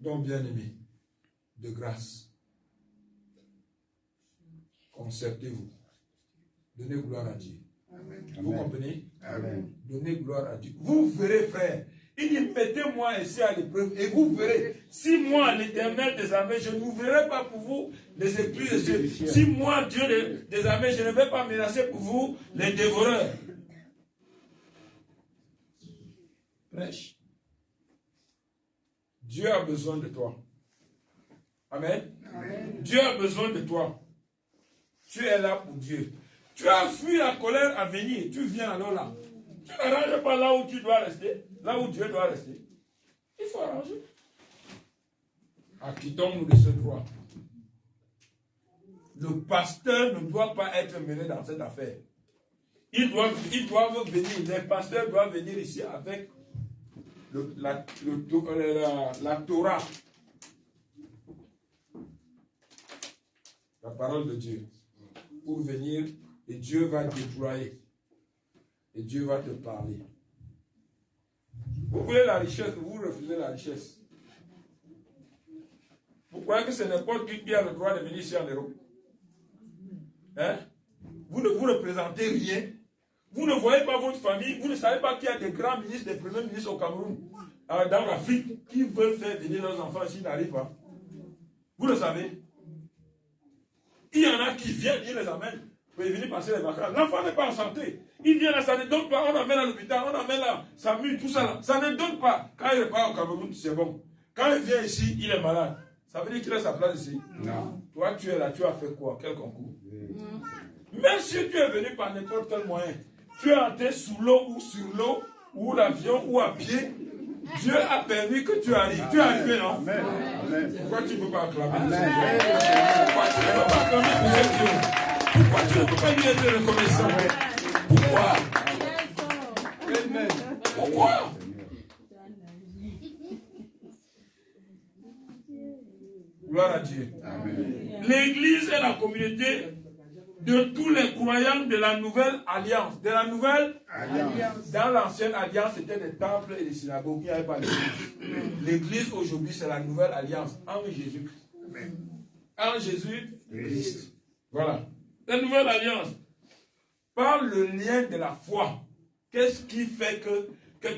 Donc, bien-aimés, de grâce, concertez-vous. Donnez gloire à Dieu. Amen. Vous comprenez? Amen. Donnez gloire à Dieu. Vous verrez, frère. Il dit, mettez-moi ici à l'épreuve et vous verrez. Si moi, l'Éternel des armées, je n'ouvrirai pas pour vous les écluses de Dieu. Si moi, Dieu des armées, je ne vais pas menacer pour vous les dévoreurs. Prêche. Dieu a besoin de toi. Amen. Amen. Dieu a besoin de toi. Tu es là pour Dieu. Tu as fui la colère à venir. Tu viens alors là. Tu n'arranges pas là où tu dois rester. Là où Dieu doit rester. Il faut arranger. Acquittons-nous de ce droit. Le pasteur ne doit pas être mené dans cette affaire. Ils doivent venir. Les pasteurs doivent venir ici avec la Torah. La parole de Dieu. Pour venir, et Dieu va déployer. Et Dieu va te parler. Vous voulez la richesse, vous refusez la richesse. Vous croyez que c'est n'importe qui a le droit de venir ici en Europe? Hein? Vous ne vous représentez rien. Vous ne voyez pas votre famille. Vous ne savez pas qu'il y a des grands ministres, des premiers ministres au Cameroun, dans l'Afrique, qui veulent faire venir leurs enfants s'ils n'arrivent pas. Vous le savez. Il y en a qui viennent, ils les amènent. Pour venir passer les vacances. L'enfant n'est pas en santé. Il vient là, ça ne donne pas. On amène à l'hôpital, on amène là, ça mue, tout ça là. Ça ne donne pas. Quand il repart au Cameroun, c'est bon. Quand il vient ici, il est malade. Ça veut dire qu'il a sa place ici? Non. Toi, tu es là, tu as fait quoi? Quel concours? Même si tu es venu par n'importe quel moyen, tu es entré sous l'eau ou sur l'eau, ou l'avion, ou à pied, Dieu a permis que tu arrives. Tu es arrivé, non? Amen. Amen. Pourquoi tu ne peux pas acclamer? Amen. Pourquoi tu ne peux pas acclamer pour ce Dieu? Pourquoi tu ne peux pas lui être reconnaissant? Pourquoi? Amen. Pourquoi? Gloire à Dieu. Amen. L'église est la communauté de tous les croyants de la nouvelle alliance. De la nouvelle Alliance. Dans l'ancienne alliance, c'était des temples et des synagogues. Il n'y avait pas d'église. L'église aujourd'hui, c'est la nouvelle alliance en Jésus-Christ. En Jésus-Christ. Voilà. La nouvelle alliance. Par le lien de la foi. Qu'est-ce qui fait que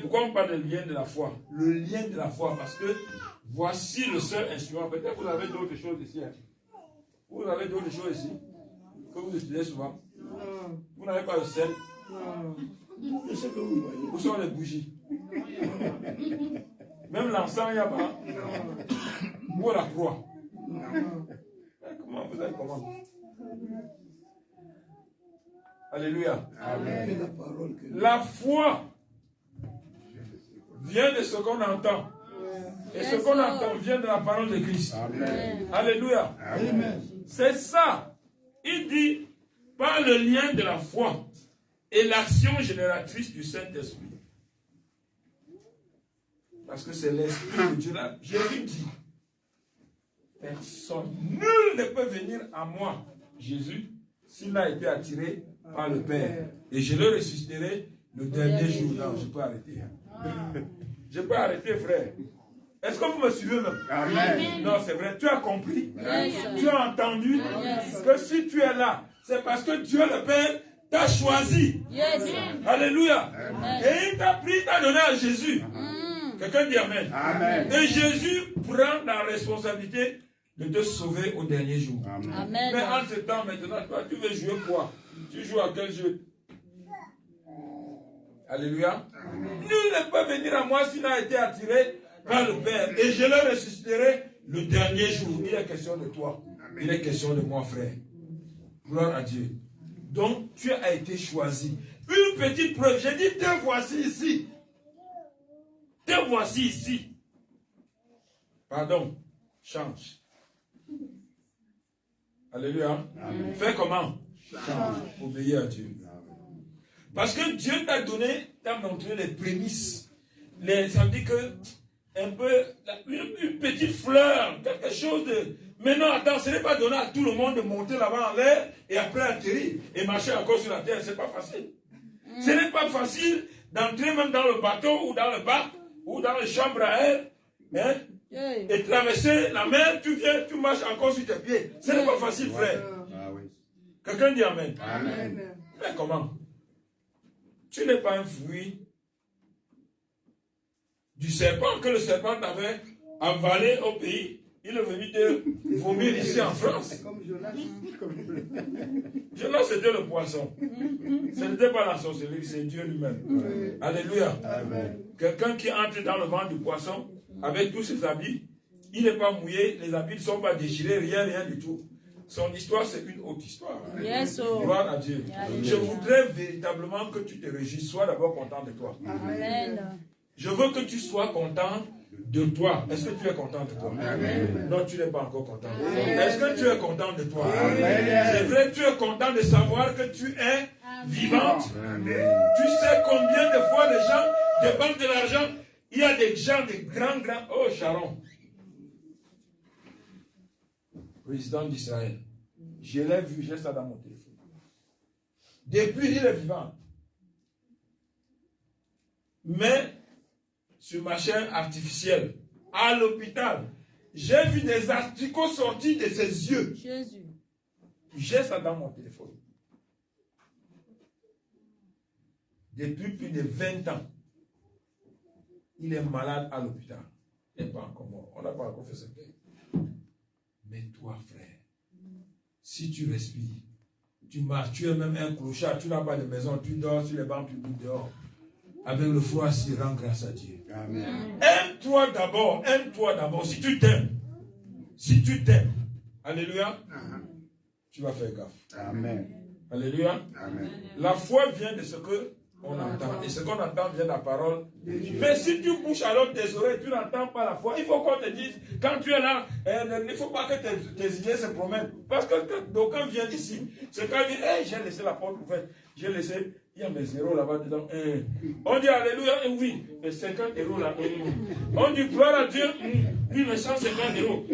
pourquoi on parle de lien de la foi? Le lien de la foi, parce que voici le seul instrument. Peut-être que vous avez d'autres choses ici. Hein. Vous avez d'autres choses ici que vous utilisez souvent. Vous n'avez pas le sel. Je sais que vous voyez. Où sont les bougies? Même l'encens, il n'y a pas. Ou la croix. Comment vous avez comment? Alléluia. Amen. La parole que La foi vient de ce qu'on entend. Et ce qu'on entend vient de la parole de Christ. Amen. Alléluia. Amen. C'est ça. Il dit, par le lien de la foi et l'action génératrice du Saint-Esprit. Parce que c'est l'Esprit de Dieu là. Jésus dit, personne, nul ne peut venir à moi, Jésus, s'il n'a été attiré par le Père. Et je le ressusciterai le dernier jour. Non, je peux arrêter. Je peux arrêter, frère. Est-ce que vous me suivez même? Amen. Non, c'est vrai. Tu as compris? Yes. Tu as entendu Yes. que si tu es là, c'est parce que Dieu le Père t'a choisi. Yes. Alléluia. Amen. Et il t'a pris, t'a donné à Jésus. Quelqu'un dit Amen. Amen. Et Jésus prend la responsabilité de te sauver au dernier jour. Amen. Amen. Mais en ce temps, maintenant, toi, tu veux jouer quoi? Tu joues à quel jeu? Alléluia. Nul ne peut venir à moi s'il n'a été attiré par le Père. Et je le ressusciterai le dernier jour. Il est question de toi. Il est question de moi, frère. Gloire à Dieu. Donc, tu as été choisi. Une petite preuve. J'ai dit, te voici ici. Te voici ici. Pardon. Change. Alléluia. Amen. Fais comment? Change. Obéis à Dieu. Parce que Dieu t'a donné, t'a montré les prémices. Ça veut dire que, un peu, une petite fleur, quelque chose de... Mais non, attends, ce n'est pas donné à tout le monde de monter là-bas en l'air et après atterrir et marcher encore sur la terre. Ce n'est pas facile. Ce n'est pas facile d'entrer même dans le bateau ou dans le bac ou dans les chambres à air, hein, et traverser la mer, tu viens, tu marches encore sur tes pieds. Ce n'est pas facile, frère. Ah oui. Quelqu'un dit Amen. Amen. Mais comment? Tu n'es pas un fruit du serpent que le serpent t'avait avalé au pays. Il est venu te vomir ici en France. Comme Jonas. Jonas, c'était le poisson. Ce n'était pas la sorcellerie, c'est Dieu lui-même. Alléluia. Amen. Quelqu'un qui entre dans le ventre du poisson avec tous ses habits, il n'est pas mouillé, les habits ne sont pas déchirés, rien du tout. Son histoire, c'est une autre histoire. Yes, oh. Gloire à Dieu. Amen. Je voudrais véritablement que tu te réjouisses. Sois d'abord content de toi. Amen. Je veux que tu sois content de toi. Est-ce que tu es content de toi? Amen. Non, tu n'es pas encore content de toi. Est-ce que tu es content de toi? Amen. C'est vrai, tu es content de savoir que tu es vivante. Amen. Tu sais combien de fois les gens dépensent de l'argent. Il y a des gens, des grands... Oh, Sharon. Président d'Israël. Je l'ai vu, j'ai ça dans mon téléphone. Depuis, il est vivant. Mais, sur ma chaîne artificielle, à l'hôpital, j'ai vu des asticots sortir de ses yeux. Jésus. J'ai ça dans mon téléphone. Depuis plus de 20 ans, il est malade à l'hôpital. Il n'est pas encore mort. On n'a pas encore fait ce qu'il. Mais toi, frère, si tu respires, tu marches, tu es même un clochard, tu n'as pas de maison, tu dors sur les bancs publics dehors. Avec le froid, si rend grâce à Dieu. Amen. Aime-toi d'abord, si tu t'aimes. Si tu t'aimes, alléluia, tu vas faire gaffe. Amen. Alléluia. Amen. La foi vient de ce que On entend. Et ce qu'on entend vient de la parole. Mais si tu bouches alors tes oreilles, tu n'entends pas la foi. Il faut qu'on te dise, quand tu es là, il ne faut pas que tes idées se promènent. Parce que quand d'aucuns viennent ici, c'est quand ils disent, hey, j'ai laissé la porte ouverte. J'ai laissé, il y a mes zéros là-bas dedans. On dit Alléluia, oui, mais 50 euros là. On dit gloire à Dieu, oui, mais 150 euros.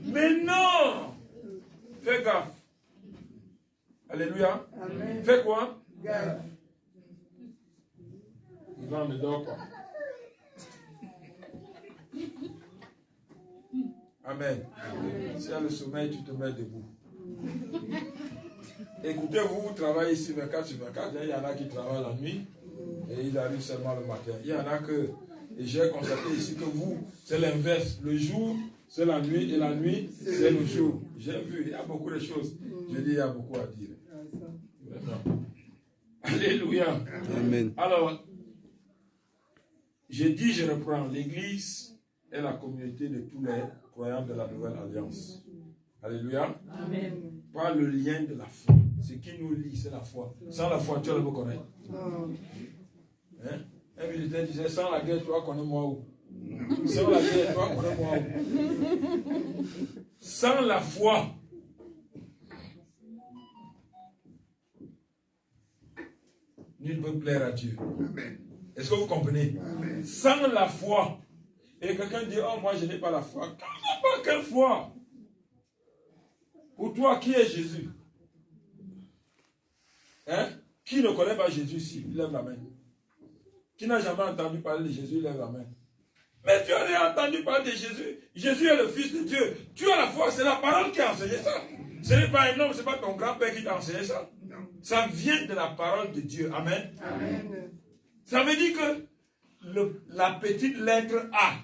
Mais non! Fais gaffe. Alléluia. Amen. Fais quoi? Gaffe. Ivan ne dort pas. Amen. Si y a le sommeil, tu te mets debout. Écoutez, vous travaillez ici 24 sur 24. Il y en a qui travaillent la nuit et ils arrivent seulement le matin. Il y en a que, et j'ai constaté ici que vous, c'est l'inverse. Le jour, c'est la nuit et la nuit, c'est le jour. J'ai vu, il y a beaucoup de choses. Je dis, il y a beaucoup à dire. Vraiment. Alléluia. Amen. Alors, je dis, je reprends, l'Église est la communauté de tous les croyants de la Nouvelle Alliance. Alléluia. Amen. Pas le lien de la foi. Ce qui nous lie, c'est la foi. Sans la foi, tu vas le connaître. Hein? Un militaire disait, sans la guerre, tu vas connaître moi où? Sans la guerre, tu vas connaître moi où? Sans la foi, nul ne peut plaire à Dieu. Est-ce que vous comprenez? Sans la foi. Et quelqu'un dit, oh, moi je n'ai pas la foi. Tu n'as pas quelle foi? Pour toi, qui est Jésus? Hein? Qui ne connaît pas Jésus ici? Lève la main. Qui n'a jamais entendu parler de Jésus? Lève la main. Mais tu as entendu parler de Jésus. Jésus est le Fils de Dieu. Tu as la foi, c'est la parole qui a enseigné ça. Ce n'est pas un homme, ce n'est pas ton grand-père qui t'a enseigné ça. Ça vient de la parole de Dieu. Amen. Amen. Ça veut dire que la petite lettre A,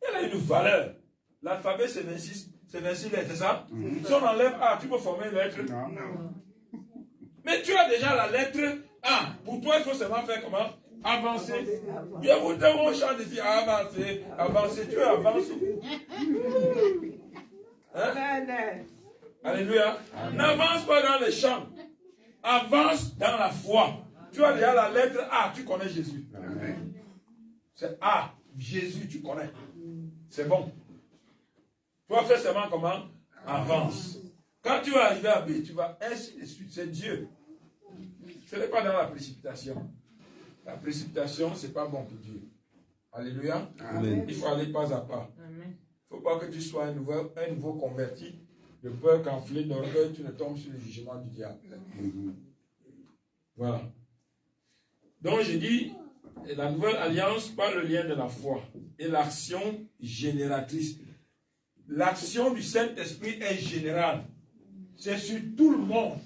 elle a une valeur. L'alphabet, c'est 26 lettres, c'est ça? Si on enlève A, tu peux former une lettre? Non. Mais tu as déjà la lettre A. Pour toi, il faut seulement faire comment? Avancer. Bien, vous devez au chant ici, avancer, avancer. Tu as avancé. Hein? Alléluia. N'avance pas dans les champs. Avance dans la foi. Tu as déjà la lettre A, tu connais Jésus. C'est A, Jésus, tu connais. C'est bon. Tu vas faire seulement comment? Avance. Quand tu vas arriver à B, tu vas ainsi de suite. C'est Dieu. Ce n'est pas dans la précipitation. La précipitation, ce n'est pas bon pour Dieu. Alléluia. Amen. Il faut aller pas à pas. Il ne faut pas que tu sois un nouveau converti, de peur qu'enflé d'orgueil, tu ne tombes sur le jugement du diable. Voilà. Donc je dis, la nouvelle alliance par le lien de la foi et l'action génératrice. L'action du Saint-Esprit est générale. C'est sur tout le monde.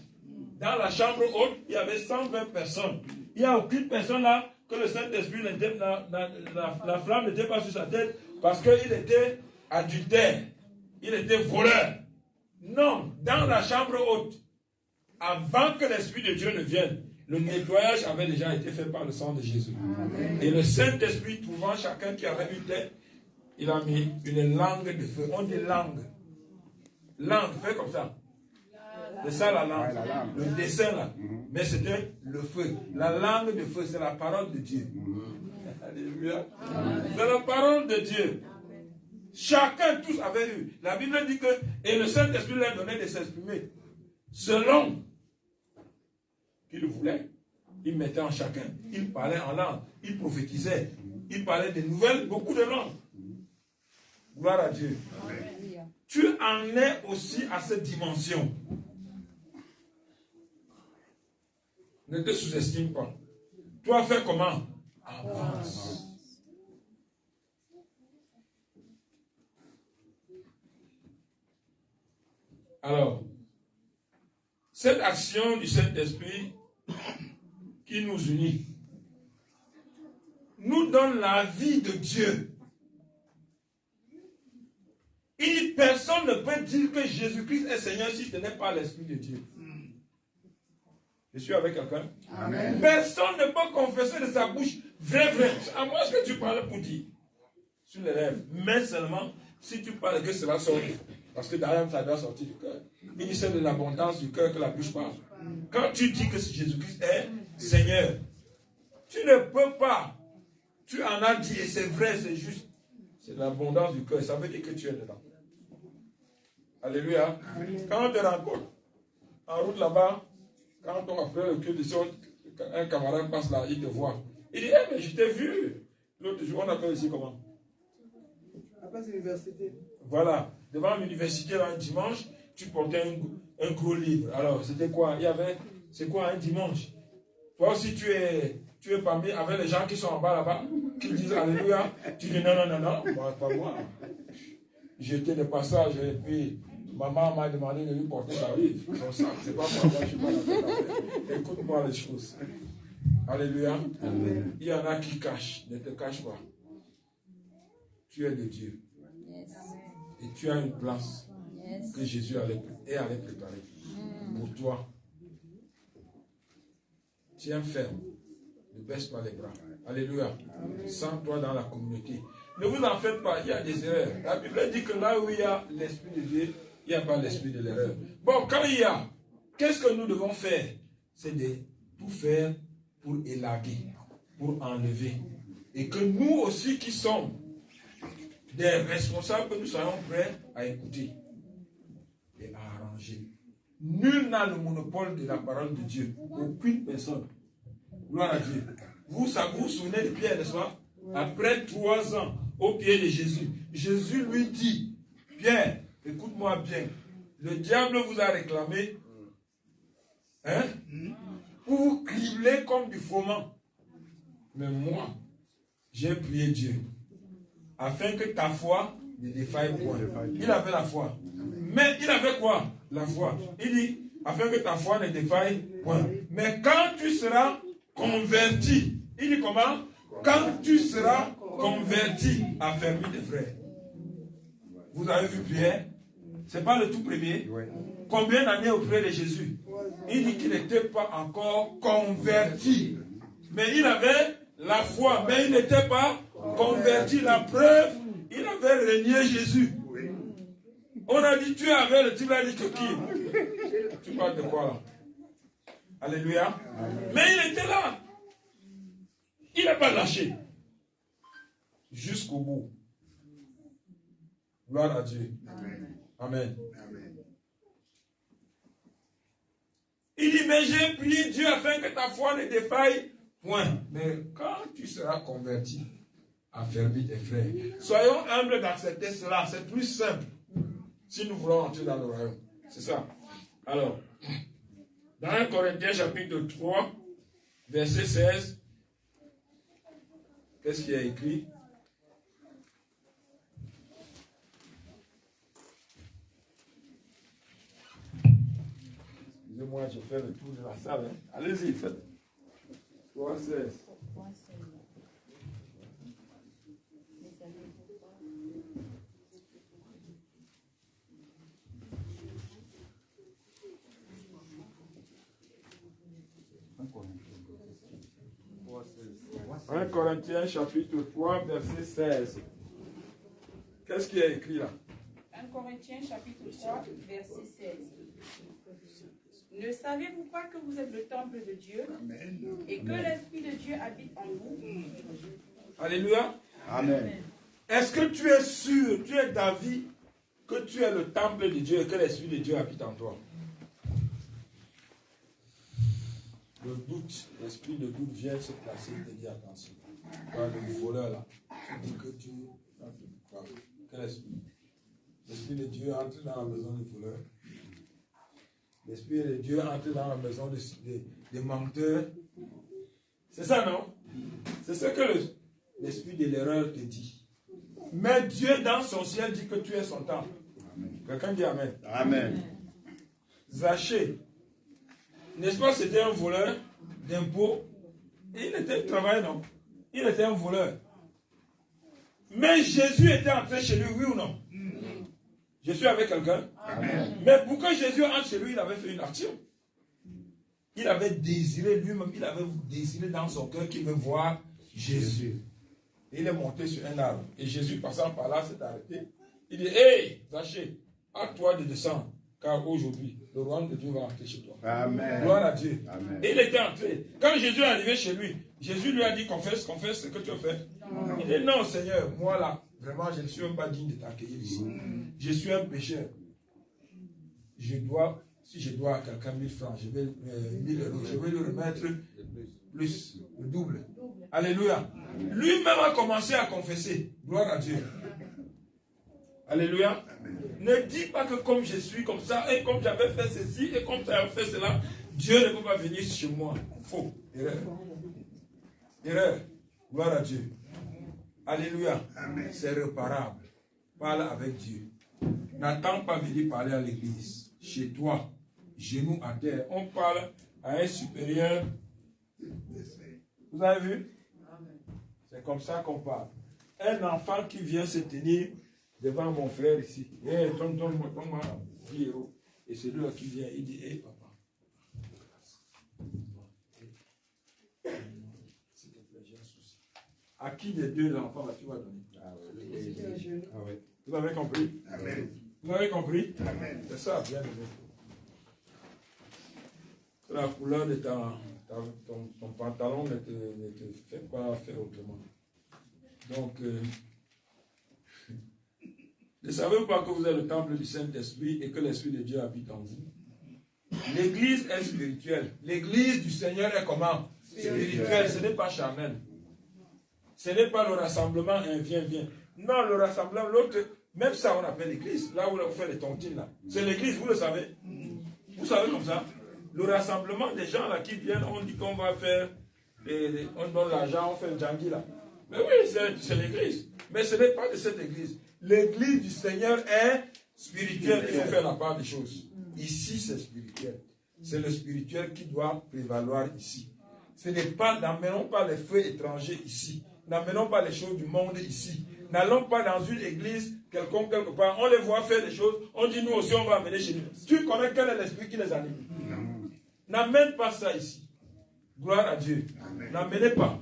Dans la chambre haute, il y avait 120 personnes. Il n'y a aucune personne là que le Saint-Esprit, la flamme n'était pas sur sa tête parce qu'il était adultère. Il était voleur. Non, dans la chambre haute, avant que l'Esprit de Dieu ne vienne, le nettoyage avait déjà été fait par le sang de Jésus. Amen. Et le Saint-Esprit, trouvant chacun qui avait une tête, il a mis une langue de feu. On dit langue. Langue, fait comme ça. C'est ça la langue. Le dessin là. Mais c'était le feu. La langue de feu, c'est la parole de Dieu. Alléluia. C'est la parole de Dieu. Chacun, tous avaient eu. La Bible dit que, et le Saint-Esprit leur donnait de s'exprimer selon qu'il voulait. Il mettait en chacun. Il parlait en langue. Il prophétisait. Il parlait de nouvelles, beaucoup de langues. Gloire à Dieu. Amen. Tu en es aussi à cette dimension. Ne te sous-estime pas. Toi, fais comment? Avance. Alors, cette action du Saint-Esprit qui nous unit nous donne la vie de Dieu. Personne ne peut dire que Jésus-Christ est Seigneur si ce n'est pas l'Esprit de Dieu. Je suis avec quelqu'un? Personne ne peut confesser de sa bouche vrai. À moi, ce que tu parles pour dire. sur les lèvres. Mais seulement si tu parles que cela sorte. Parce que derrière, ça doit sortir du cœur. Il dit c'est de l'abondance du cœur que la bouche parle. Quand tu dis que Jésus-Christ est Seigneur, tu ne peux pas. Tu en as dit et c'est vrai, c'est juste. C'est l'abondance du cœur. Ça veut dire que tu es dedans. Alléluia. Quand on te rencontre en route là-bas, quand on a fait le culte de son, un camarade passe là, il te voit. Il dit, mais je t'ai vu. L'autre jour, on appelle ici comment? À place de l'université. Voilà. Devant l'université, un dimanche, tu portais un gros livre. Alors, c'était quoi? C'est quoi un dimanche? Toi aussi, tu es parmi avec les gens qui sont en bas là-bas, qui disent Alléluia. Tu dis non, moi, pas moi. J'étais de passage et puis maman m'a demandé de lui porter sa livre. C'est pas moi, je suis pas là. Écoute-moi les choses. Alléluia. Amen. Il y en a qui cachent, ne te cache pas. Tu es de Dieu. Yes. Et tu as une place que Jésus allait préparer pour toi. Tiens ferme. Ne baisse pas les bras. Alléluia. Sens-toi dans la communauté. Ne vous en faites pas, il y a des erreurs. La Bible dit que là où il y a l'Esprit de Dieu, il n'y a pas l'esprit de l'erreur. Bon, quand il y a, qu'est-ce que nous devons faire? C'est de tout faire pour élaguer, pour enlever. Et que nous aussi qui sommes des responsables, que nous soyons prêts à écouter et à arranger. Nul n'a le monopole de la parole de Dieu. Aucune personne. Gloire à Dieu. Vous vous souvenez de Pierre, n'est-ce pas? Après 3 ans, au pied de Jésus, Jésus lui dit, Pierre, écoute-moi bien, le diable vous a réclamé, hein, pour vous cribler comme du froment. Mais moi, j'ai prié Dieu, afin que ta foi ne défaille point. Il avait la foi. Mais il avait quoi? La foi. Il dit, afin que ta foi ne défaille point. Mais quand tu seras converti, il dit comment? Quand tu seras converti, affermi tes frères. Vous avez vu Pierre? Ce n'est pas le tout premier. Combien d'années auprès de Jésus? Il dit qu'il n'était pas encore converti. Mais il avait la foi, mais il n'était pas converti. La preuve, il avait renié Jésus. On a dit, tu avais le type, a dit que qui? Tu parles de quoi là? Alléluia. Mais il était là. Il n'a pas lâché. Jusqu'au bout. Gloire à Dieu. Amen. Il dit, mais j'ai prié Dieu afin que ta foi ne défaille point. Mais quand tu seras converti, affermis tes frères. Soyons humbles d'accepter cela. C'est plus simple. Si nous voulons entrer dans le royaume. C'est ça. Alors, dans 1 Corinthiens chapitre 3, verset 16, qu'est-ce qu'il y a écrit? Excusez-moi, je fais le tour de la salle. Hein. Allez-y, faites. 3, 16. Un Corinthiens chapitre 3, verset 16. Qu'est-ce qu'il y a écrit là? 1 Corinthiens chapitre 3, verset 16. Ne savez-vous pas que vous êtes le temple de Dieu et que l'Esprit de Dieu habite en vous? Alléluia. Amen. Est-ce que tu es sûr, tu es d'avis que tu es le temple de Dieu et que l'Esprit de Dieu habite en toi? Le doute, l'esprit de doute vient se placer et te dire attention. Voilà, le voleur là, tu dis que tu quel esprit? L'Esprit de Dieu entre dans la maison du voleur. L'Esprit de Dieu entre dans la maison des menteurs. C'est ça, non? C'est ce que l'esprit de l'erreur te dit. Mais Dieu dans son ciel dit que tu es son temple. Quelqu'un dit Amen. Amen. Zachée, n'est-ce pas, c'était un voleur d'impôts. Il était travaillé, non? Il était un voleur. Mais Jésus était entré chez lui, oui ou non? Je suis avec quelqu'un. Mais pour que Jésus entre chez lui, il avait fait une action. Il avait désiré lui-même, il avait désiré dans son cœur qu'il veut voir Jésus. Et il est monté sur un arbre. Et Jésus, passant par là, s'est arrêté. Il dit, hey, Zachée, à toi de descendre, car aujourd'hui, le royaume de Dieu va entrer chez toi. Amen. Gloire à Dieu. Amen. Et il était entré. Quand Jésus est arrivé chez lui, Jésus lui a dit, confesse ce que tu as fait. Il dit, non, Seigneur, moi là, vraiment, je ne suis même pas digne de t'accueillir ici. Je suis un pécheur. Si je dois à quelqu'un 1000 francs, 1000 euros, je vais lui remettre plus, le double. Alléluia. Lui-même a commencé à confesser. Gloire à Dieu. Alléluia. Ne dis pas que comme je suis comme ça, et comme j'avais fait ceci, et comme j'avais fait cela, Dieu ne peut pas venir chez moi. Faux. Erreur. Erreur. Gloire à Dieu. Alléluia. C'est réparable. Parle avec Dieu. N'attends pas venir parler à l'église. Chez toi, genoux à terre. On parle à un supérieur. Vous avez vu? C'est comme ça qu'on parle. Un enfant qui vient se tenir devant mon frère ici. Hey, donne-moi 10 euros. Et c'est lui qui vient. Il dit, hé, papa. S'il te plaît, j'ai un souci. À qui des deux enfants tu vas donner? Vous avez compris? Amen. Vous avez compris? Amen. C'est ça, bien aimé. La couleur de ton pantalon ne te fait pas faire autrement. Donc, ne savez-vous pas que vous êtes le temple du Saint-Esprit et que l'Esprit de Dieu habite en vous? L'Église est spirituelle. L'Église du Seigneur est comment? Spirituelle. Ce n'est pas charnel. Ce n'est pas le rassemblement, un viens. Non, le rassemblement, l'autre, même ça on appelle l'Église. Là où on fait les tontines, là. C'est l'Église, vous le savez. Vous savez comme ça. Le rassemblement des gens là qui viennent, on dit qu'on va faire, on donne l'argent, on fait le djangui là. Mais oui, c'est l'Église. Mais ce n'est pas de cette Église. L'Église du Seigneur est spirituelle. Il faut faire la part des choses. Ici, c'est spirituel. C'est le spirituel qui doit prévaloir ici. Ce n'est pas, n'amenons pas les feux étrangers ici. N'amenons pas les choses du monde ici. N'allons pas dans une église quelconque quelque part. On les voit faire des choses. On dit nous aussi on va amener chez nous. Tu connais quel est l'esprit qui les anime? N'amène pas ça ici. Gloire à Dieu. N'amenez pas.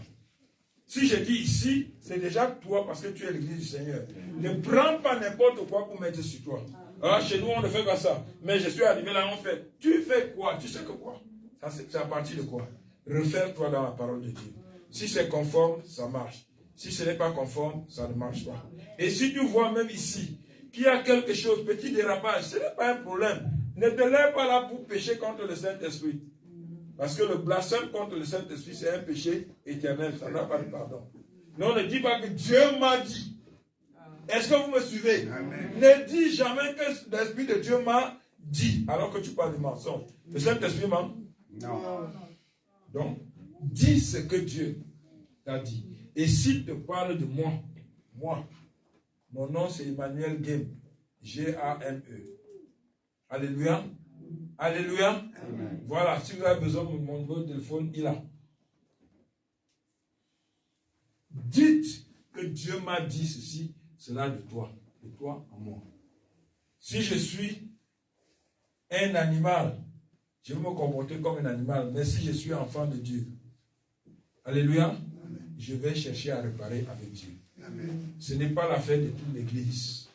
Si je dis ici, c'est déjà toi parce que tu es l'église du Seigneur. Ne prends pas n'importe quoi pour mettre sur toi. Ah, chez nous, on ne fait pas ça. Mais je suis arrivé là, on fait. Tu fais quoi? Tu sais que quoi? Ça, c'est à partir de quoi? Refaire-toi dans la parole de Dieu. Si c'est conforme, ça marche. Si ce n'est pas conforme, ça ne marche pas. Et si tu vois même ici qu'il y a quelque chose, petit dérapage, ce n'est pas un problème. Ne te lève pas là pour pécher contre le Saint-Esprit. Parce que le blasphème contre le Saint-Esprit, c'est un péché éternel. Ça n'a pas de pardon. Non, ne dis pas que Dieu m'a dit. Est-ce que vous me suivez? Amen. Ne dis jamais que l'Esprit de Dieu m'a dit, alors que tu parles de mensonge. Le Saint-Esprit m'a? Non. Donc, dis ce que Dieu t'a dit. Et s'il te parle de moi, mon nom c'est Emmanuel Game, G-A-M-E. Alléluia. Alléluia. Amen. Voilà, si vous avez besoin de mon numéro de téléphone, il a. Dites que Dieu m'a dit ceci, cela de toi en moi. Si je suis un animal, je vais me comporter comme un animal, mais si je suis enfant de Dieu, alléluia, amen, je vais chercher à réparer avec Dieu. Amen. Ce n'est pas l'affaire de toute l'église.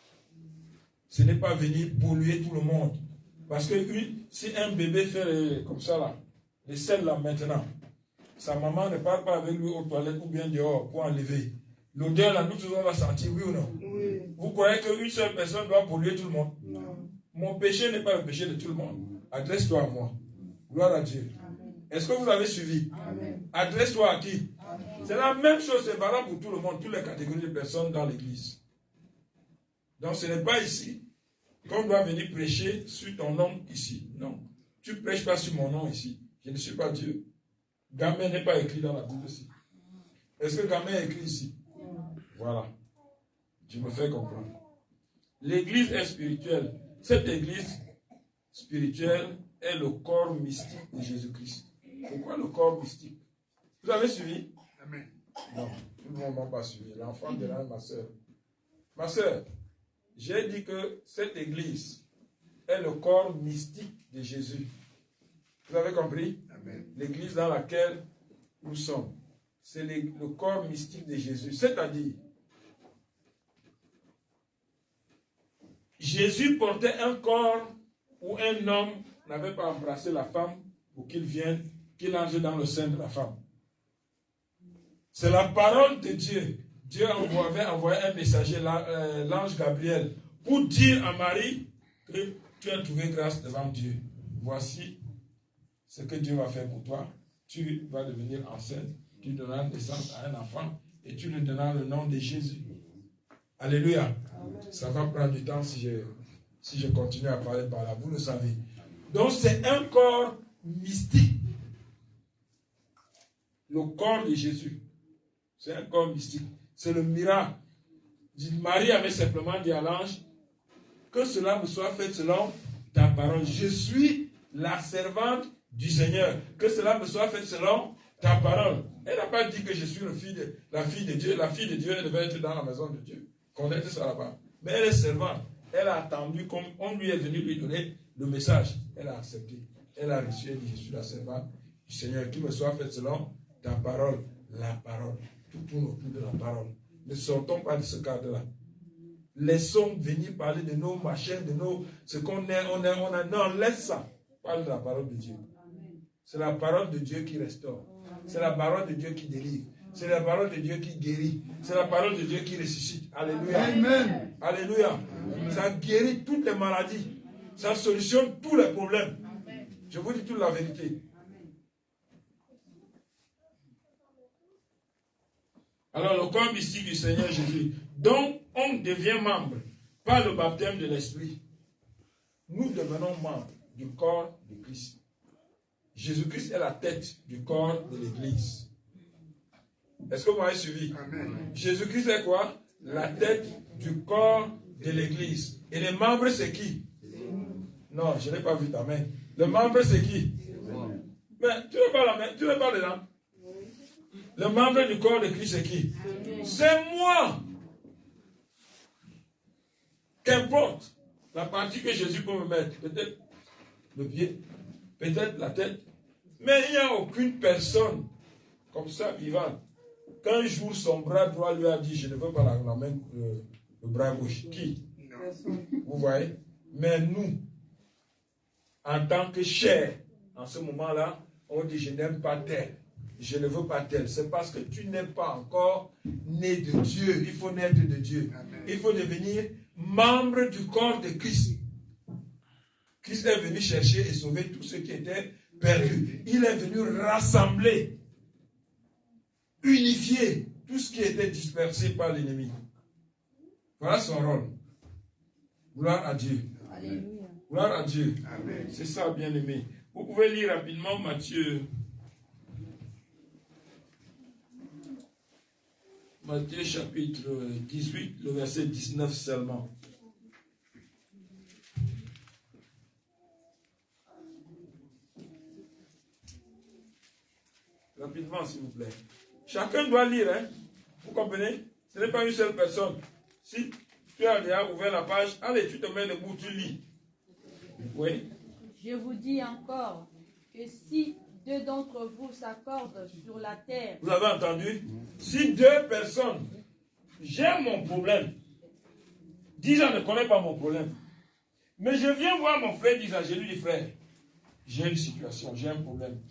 Ce n'est pas venir polluer tout le monde. Parce que si un bébé fait comme ça là, les selles là maintenant, sa maman ne parle pas avec lui aux toilettes ou bien dehors pour enlever. L'odeur là, nous tous on va sentir, oui ou non? Oui. Vous croyez qu'une seule personne doit polluer tout le monde? Non. Mon péché n'est pas le péché de tout le monde. Adresse-toi à moi. Gloire à Dieu. Est-ce que vous avez suivi? Amen. Adresse-toi à qui? C'est la même chose, c'est valable pour tout le monde, toutes les catégories de personnes dans l'église. Donc ce n'est pas ici qu'on doit venir prêcher sur ton nom ici. Non. Tu ne prêches pas sur mon nom ici. Je ne suis pas Dieu. Gamin n'est pas écrit dans la Bible ici. Est-ce que Gamin est écrit ici? Voilà. Je me fais comprendre. L'église est spirituelle. Cette église spirituelle est le corps mystique de Jésus-Christ. Pourquoi le corps mystique? Vous avez suivi? Amen. Non, tout le monde n'a pas suivi. L'enfant de l'âme, ma soeur. Ma soeur, j'ai dit que cette église est le corps mystique de Jésus. Vous avez compris? Amen. L'église dans laquelle nous sommes. c'est le corps mystique de Jésus. C'est-à-dire, Jésus portait un corps où un homme n'avait pas embrassé la femme pour qu'il entre dans le sein de la femme. C'est la parole de Dieu. Dieu avait envoyé un messager, l'ange Gabriel, pour dire à Marie que tu as trouvé grâce devant Dieu. Voici ce que Dieu va faire pour toi. Tu vas devenir enceinte, tu donneras naissance à un enfant et tu lui donneras le nom de Jésus. Alléluia. Amen. Ça va prendre du temps si je continue à parler par là. Vous le savez. Donc c'est un corps mystique. Le corps de Jésus. C'est un corps mystique. C'est le miracle. Marie avait simplement dit à l'ange que cela me soit fait selon ta parole. Je suis la servante du Seigneur. Que cela me soit fait selon ta parole. Elle n'a pas dit que je suis la fille de Dieu. La fille de Dieu, elle devait être dans la maison de Dieu. Connaître ça là-bas. Mais elle est servante. Elle a attendu comme on lui est venu lui donner le message. Elle a accepté. Elle a reçu. Elle dit, je suis la servante du Seigneur. Qu'il me soit fait selon ta parole. La parole. Tout tourne autour de la parole. Ne sortons pas de ce cadre-là. Laissons venir parler de nos machins, de nos... Ce qu'on est, on a... Non, laisse ça. Parle de la parole de Dieu. C'est la parole de Dieu qui restaure. C'est la parole de Dieu qui délivre. C'est la parole de Dieu qui guérit. C'est la parole de Dieu qui ressuscite. Alléluia. Amen. Alléluia. Amen. Ça guérit toutes les maladies. Ça solutionne tous les problèmes. Amen. Je vous dis toute la vérité. Amen. Alors, le corps mystique du Seigneur Jésus. Donc, on devient membre par le baptême de l'Esprit. Nous devenons membres du corps de Christ. Jésus-Christ est la tête du corps de l'Église. Est-ce que vous m'avez suivi? Jésus-Christ est quoi? La tête du corps de l'Église. Et les membres, c'est qui? Non, je n'ai pas vu ta main. Le membre, c'est qui? Mais tu n'es pas la main, tu n'es pas dedans. Le membre du corps de Christ, c'est qui? C'est moi. Qu'importe la partie que Jésus peut me mettre. Peut-être le pied, peut-être la tête. Mais il n'y a aucune personne comme ça vivante. Qu'un jour son bras droit lui a dit, je ne veux pas la main, le bras gauche. Qui? Vous voyez? Mais nous, en tant que chair, en ce moment-là, on dit, je n'aime pas tel. Je ne veux pas tel. C'est parce que tu n'es pas encore né de Dieu. Il faut naître de Dieu. Amen. Il faut devenir membre du corps de Christ. Christ est venu chercher et sauver tous ceux qui étaient perdus. Il est venu rassembler, unifier tout ce qui était dispersé par l'ennemi. Voilà son rôle. Gloire à Dieu. Alléluia. Gloire à Dieu. Amen. C'est ça, bien-aimé. Vous pouvez lire rapidement Matthieu. Matthieu chapitre 18, le verset 19 seulement. Rapidement, s'il vous plaît. Chacun doit lire, hein? Vous comprenez? Ce n'est pas une seule personne. Si tu as déjà ouvert la page, allez, tu te mets debout, tu lis. Oui. Je vous dis encore que si deux d'entre vous s'accordent sur la terre. Vous avez entendu? Si deux personnes, j'ai mon problème. Disa ne connaît pas mon problème. Mais je viens voir mon frère Disa, je lui dis, frère, j'ai une situation, j'ai un problème.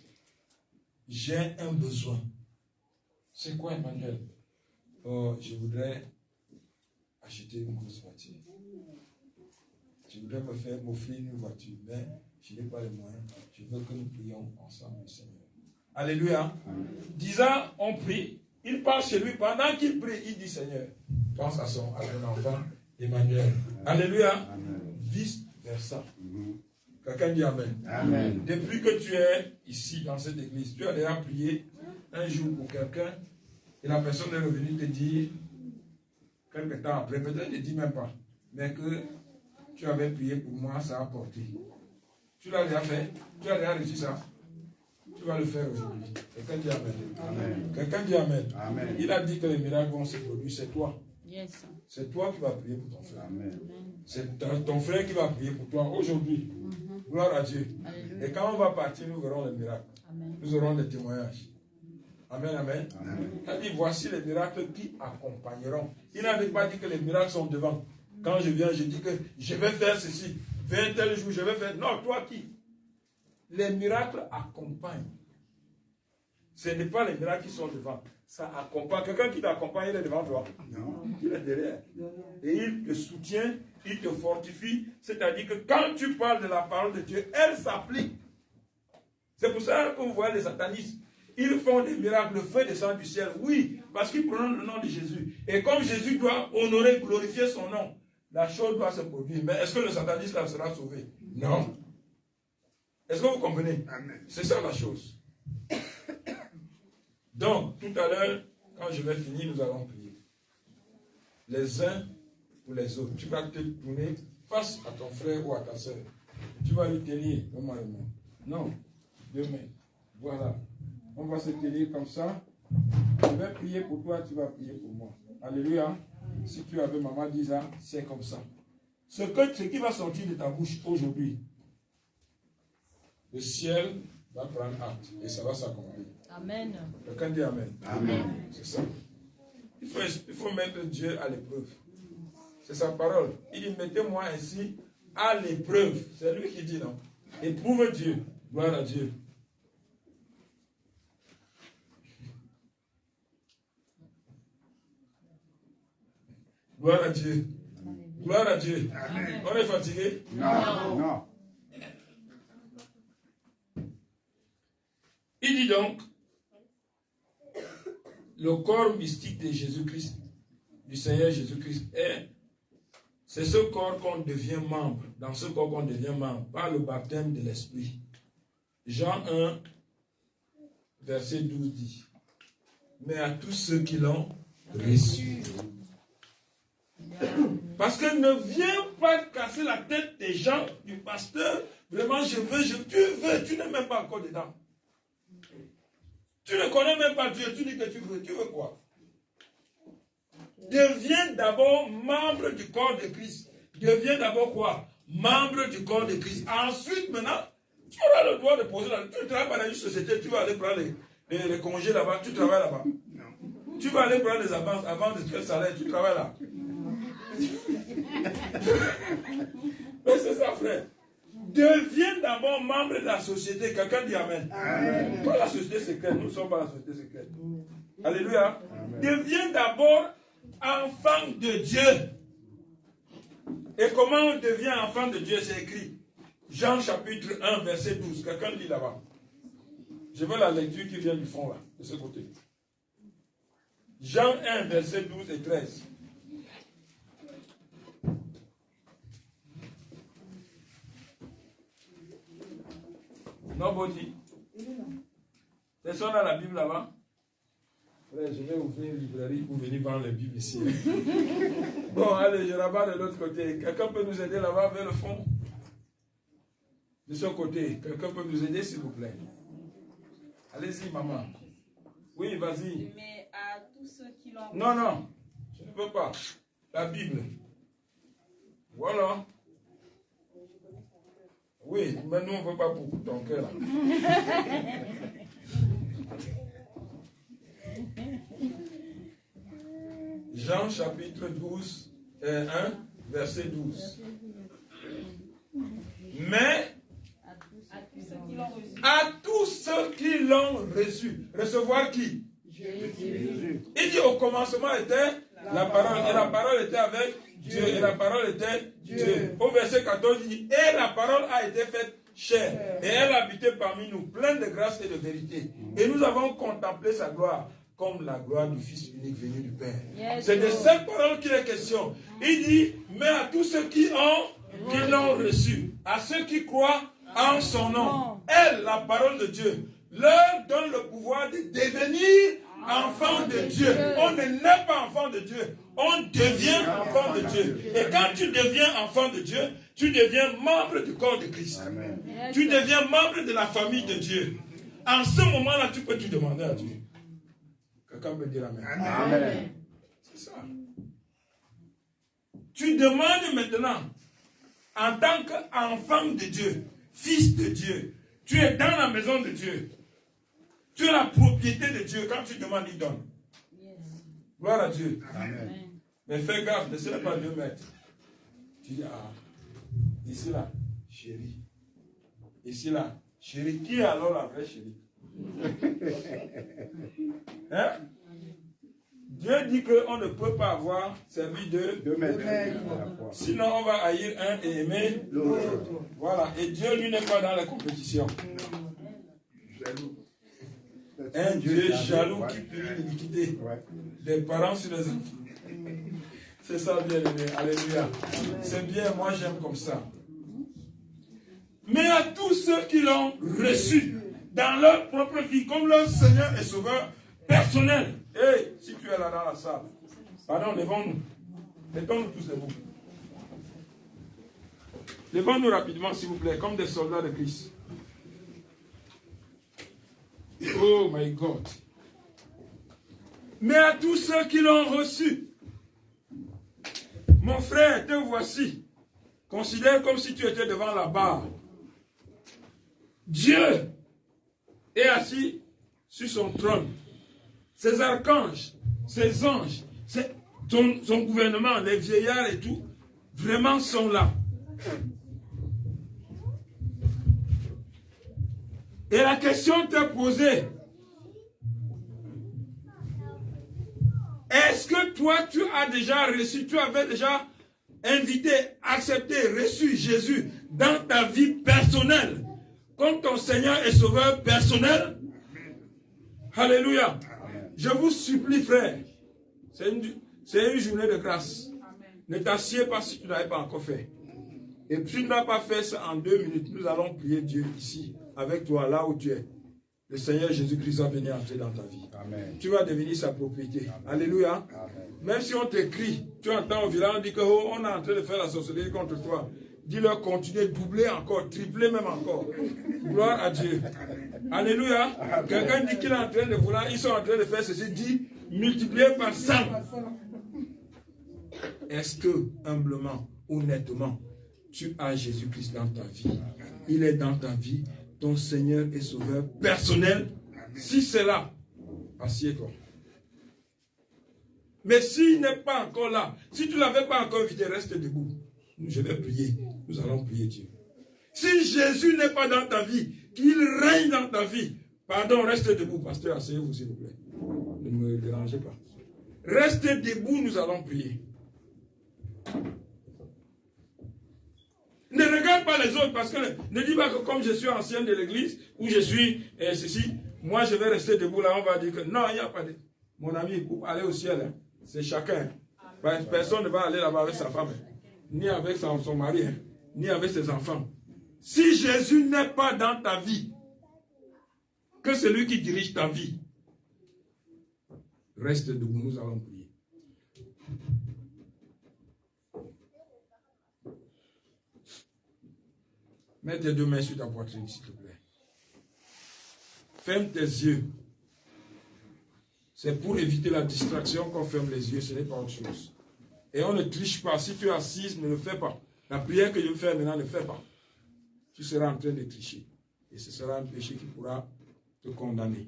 J'ai un besoin. C'est quoi, Emmanuel? Oh, je voudrais acheter une grosse voiture. Je voudrais m'offrir une voiture, mais je n'ai pas les moyens. Je veux que nous prions ensemble le Seigneur. Alléluia. Disa, on prie. Il parle chez lui. Pendant qu'il prie, il dit, Seigneur, pense à son enfant, Emmanuel. Alléluia. Vice versa. Quelqu'un dit Amen. Amen. Depuis que tu es ici dans cette église, tu as déjà prié un jour pour quelqu'un et la personne est revenue te dire, quelque temps après, peut-être ne dit même pas, mais que tu avais prié pour moi, ça a porté. Tu l'as déjà fait? Tu as déjà reçu ça? Tu vas le faire aujourd'hui. Quelqu'un dit Amen. Amen. Quelqu'un dit Amen. Amen. Il a dit que les miracles vont se produire, c'est toi. Yes. C'est toi qui vas prier pour ton frère. Amen. C'est ton frère qui va prier pour toi aujourd'hui. Gloire à Dieu. Alléluia. Et quand on va partir, nous verrons les miracles. Amen. Nous aurons des témoignages. Amen, amen. Il a dit, voici les miracles qui accompagneront. Il n'avait pas dit que les miracles sont devant. Quand je viens, je dis que je vais faire ceci. Viens tel jour, je vais faire. Non, toi qui? Les miracles accompagnent. Ce n'est pas les miracles qui sont devant. Ça accompagne. Quelqu'un qui t'accompagne, il est devant toi. Non. Il est derrière. Et il te soutient, il te fortifie. C'est-à-dire que quand tu parles de la parole de Dieu, elle s'applique. C'est pour ça que vous voyez les satanistes. Ils font des miracles, le feu descend du ciel. Oui, parce qu'ils prononcent le nom de Jésus. Et comme Jésus doit honorer, glorifier son nom, la chose doit se produire. Mais est-ce que le sataniste là sera sauvé? Non. Est-ce que vous comprenez? C'est ça la chose. Donc, tout à l'heure, quand je vais finir, nous allons prier. Les uns pour les autres. Tu vas te tourner face à ton frère ou à ta soeur. Tu vas lui tenir. Non. Deux mains. Voilà. On va se tenir comme ça. Je vais prier pour toi, tu vas prier pour moi. Alléluia. Si tu avais maman 10 ans, c'est comme ça. Ce qui va sortir de ta bouche aujourd'hui, le ciel va prendre acte et ça va s'accomplir. Amen. Quelqu'un dit Amen. Amen. C'est ça. Il faut mettre Dieu à l'épreuve. C'est sa parole. Il dit, mettez-moi ainsi à l'épreuve. C'est lui qui dit non. Éprouve Dieu. Gloire à Dieu. Gloire à Dieu. Gloire à Dieu. Amen. On est fatigué? Non. Il dit donc, le corps mystique de Jésus-Christ, du Seigneur Jésus-Christ, c'est ce corps qu'on devient membre, dans ce corps qu'on devient membre, par le baptême de l'Esprit. Jean 1, verset 12 dit, mais à tous ceux qui l'ont reçu. Parce que ne viens pas casser la tête des gens, du pasteur, vraiment tu veux, tu n'es même pas encore dedans. Tu ne connais même pas Dieu, tu dis que tu veux quoi? Deviens d'abord membre du corps de Christ. Deviens d'abord quoi? Membre du corps de Christ. Ensuite, maintenant, tu auras le droit de poser là. Tu travailles dans une société, tu vas aller prendre les congés là-bas, tu travailles là-bas. Tu vas aller prendre les avances avant de faire salaire, tu travailles là. Mais c'est ça, frère. Deviens d'abord membre de la société. Quelqu'un dit Amen. Amen. Pas la société secrète. Nous ne sommes pas la société secrète. Alléluia. Amen. Deviens d'abord enfant de Dieu. Et comment on devient enfant de Dieu? C'est écrit. Jean chapitre 1, verset 12. Quelqu'un lit là-bas. Je veux la lecture qui vient du fond là, de ce côté. Jean 1, verset 12 et 13. Nobody. Personne a la Bible là-bas? Frère, je vais ouvrir une librairie pour venir vendre les Bibles ici. Bon, allez, je rabats de l'autre côté. Quelqu'un peut nous aider là-bas vers le fond? De ce côté. Quelqu'un peut nous aider, s'il vous plaît? Allez-y, maman. Oui, vas-y. Mais à tous ceux qui l'ont... Non, je ne veux pas. La Bible. Voilà. Oui, mais nous, on ne veut pas pour ton cœur. Jean chapitre 12, 1, verset 12. Mais à tous ceux qui l'ont reçu. Recevoir qui? Jésus. Il dit au commencement était la parole. Et la parole était avec Dieu. Et la parole était Dieu. Au verset 14, il dit, et la parole a été faite chair. Et elle habitait parmi nous, pleine de grâce et de vérité. Et nous avons contemplé sa gloire, comme la gloire du Fils unique venu du Père. C'est de cette parole qu'il est question. Il dit, mais à tous ceux qui l'ont reçu, à ceux qui croient en son nom, elle, la parole de Dieu, leur donne le pouvoir de devenir enfant de Dieu. On ne naît pas enfant de Dieu, on devient enfant de Dieu. Et quand tu deviens enfant de Dieu, tu deviens membre du corps de Christ. Amen. Tu deviens membre de la famille de Dieu. En ce moment-là, tu peux tout demander à Dieu. Quelqu'un peut dire Amen. Amen. C'est ça. Tu demandes maintenant, en tant qu'enfant de Dieu, fils de Dieu, tu es dans la maison de Dieu. Tu es la propriété de Dieu. Quand tu demandes, il donne. Gloire à Dieu. Amen. Mais fais gaffe, ne serait pas 2 mètres. Tu dis, ah, ici là, chérie. Ici là, chérie. Qui est alors la vraie chérie? Hein? Dieu dit qu'on ne peut pas avoir servi de 2 mètres. sinon on va haïr un et aimer l'autre. Voilà. Et Dieu, lui, n'est pas dans la compétition. Un Dieu jaloux qui punit l'iniquité des parents sur les enfants. C'est ça, bien aimé. Alléluia. C'est bien, moi j'aime comme ça. Mais à tous ceux qui l'ont reçu dans leur propre vie, comme leur Seigneur et Sauveur personnel. Hey, si tu es là dans la salle, pardon, levons-nous. Mettons-nous tous debout. Levons-nous rapidement, s'il vous plaît, comme des soldats de Christ. Oh my God. Mais à tous ceux qui l'ont reçu, mon frère, te voici. Considère comme si tu étais devant la barre. Dieu est assis sur son trône. Ses archanges, ses anges, son gouvernement, les vieillards et tout, vraiment sont là. Et la question t'est posée. Est-ce que toi, tu as déjà reçu, tu avais déjà invité, accepté, reçu Jésus dans ta vie personnelle, comme ton Seigneur et Sauveur personnel? Alléluia. Je vous supplie, frère, c'est une journée de grâce. Ne t'assieds pas si tu n'avais pas encore fait. Et si tu n'as pas fait ça en 2 minutes, nous allons prier Dieu ici, avec toi, là où tu es. Le Seigneur Jésus-Christ va venir entrer dans ta vie. Amen. Tu vas devenir sa propriété. Amen. Alléluia. Amen. Même si on t'écrit, tu entends au village, on dit qu'on est en train de faire la sorcellerie contre toi. Dis-leur, continuez, doubler encore, tripler même encore. Gloire à Dieu. Alléluia. Quelqu'un dit qu'il est en train de vouloir, ils sont en train de faire ceci, dit, multiplier par 100. Est-ce que, humblement, honnêtement, tu as Jésus-Christ dans ta vie? Il est dans ta vie, ton Seigneur et Sauveur personnel. Si c'est là, assieds-toi. Mais s'il n'est pas encore là, si tu ne l'avais pas encore invité, reste debout. Je vais prier. Nous allons prier Dieu. Si Jésus n'est pas dans ta vie, qu'il règne dans ta vie, pardon, reste debout. Pasteur, asseyez-vous s'il vous plaît. Ne me dérangez pas. Restez debout, nous allons prier. Ne regarde pas les autres parce que ne dis pas que comme je suis ancien de l'église ou je suis ceci, moi je vais rester debout là, on va dire que non, il n'y a pas de... Mon ami, pour aller au ciel, hein, c'est chacun. Hein. Personne ne va aller là-bas avec sa femme, hein, ni avec son mari, hein, ni avec ses enfants. Si Jésus n'est pas dans ta vie, que c'est lui qui dirige ta vie, reste debout, nous allons prier. Mets tes 2 mains sur ta poitrine, s'il te plaît. Ferme tes yeux. C'est pour éviter la distraction qu'on ferme les yeux, ce n'est pas autre chose. Et on ne triche pas. Si tu es assise, ne le fais pas. La prière que je vais faire maintenant, ne le fais pas. Tu seras en train de tricher. Et ce sera un péché qui pourra te condamner.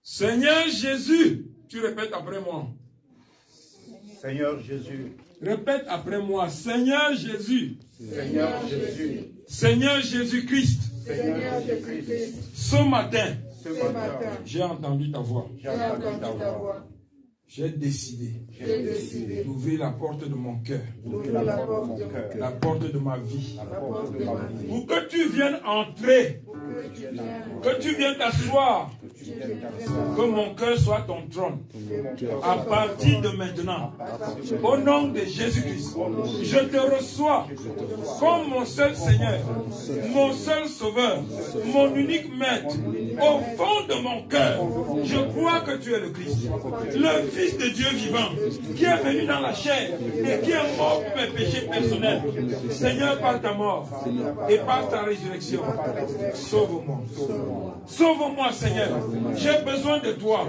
Seigneur Jésus, tu répètes après moi. Seigneur Jésus. Répète après moi. Seigneur Jésus. Seigneur Jésus. Seigneur Jésus-Christ. Seigneur Jésus-Christ. Ce matin, Ce j'ai entendu ta voix. j'ai entendu ta voix. J'ai décidé J'ai décidé d'ouvrir la porte de mon cœur, d'ouvrir la porte de mon cœur, la porte de ma vie, La porte de ma vie. pour que tu viennes entrer, que tu viennes t'asseoir, que mon cœur soit ton trône. À partir de maintenant, au nom de Jésus-Christ, je te reçois comme mon seul Seigneur, mon seul Sauveur, mon unique Maître. Au fond de mon cœur, je crois que tu es le Christ, le Fils de Dieu vivant, qui est venu dans la chair et qui est mort pour mes péchés personnels. Seigneur, par ta mort et par ta résurrection, sauve-moi. Sauve-moi, Seigneur. J'ai besoin de toi.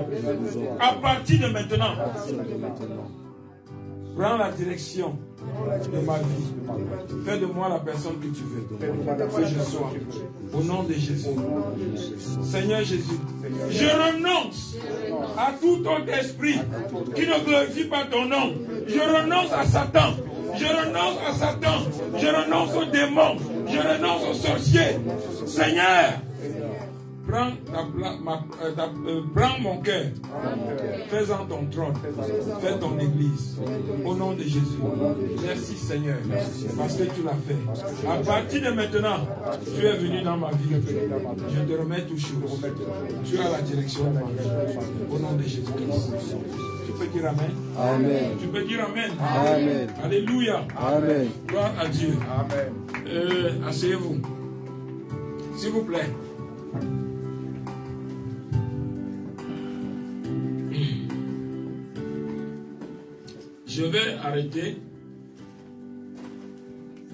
À partir de maintenant, Prends la direction de ma vie. Fais de moi la personne que tu veux. Que je sois. Au nom de Jésus. Seigneur Jésus, je renonce à tout autre esprit qui ne glorifie pas ton nom. Je renonce à Satan. Je renonce à Satan. Je renonce aux démons. Je renonce aux sorciers. Seigneur, prends mon cœur. Fais-en ton trône. Fais ton église. Au nom de Jésus. Merci Seigneur. Parce que tu l'as fait. À partir de maintenant, tu es venu dans ma vie. Je te remets toutes choses. Tu as la direction de ma vie. Au nom de Jésus-Christ. Tu peux dire Amen. Amen. Tu peux dire Amen. Amen. Alléluia. Amen. Gloire à Dieu. Amen. Asseyez-vous. S'il vous plaît. Je vais arrêter.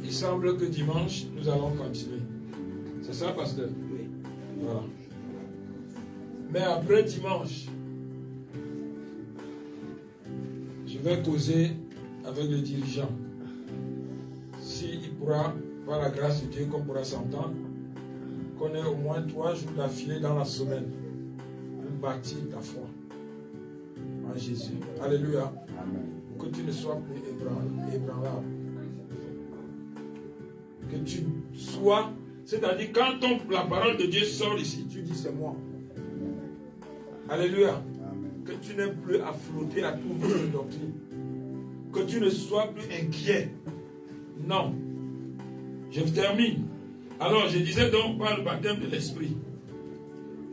Il semble que dimanche, nous allons continuer. C'est ça, pasteur? Oui. Voilà. Mais après dimanche, je vais causer avec le dirigeant. S'il pourra, par la grâce de Dieu, qu'on pourra s'entendre, qu'on ait au moins 3 jours d'affilée dans la semaine pour bâtir ta foi en Jésus. Alléluia. Amen. Que tu ne sois plus ébranlable. Que tu sois, c'est-à-dire quand la parole de Dieu sort ici, tu dis c'est moi. Alléluia. Amen. Que tu n'aies plus à flotter à tout de doctrine. Que tu ne sois plus inquiet. Non. Je termine. Alors, je disais donc par le baptême de l'Esprit.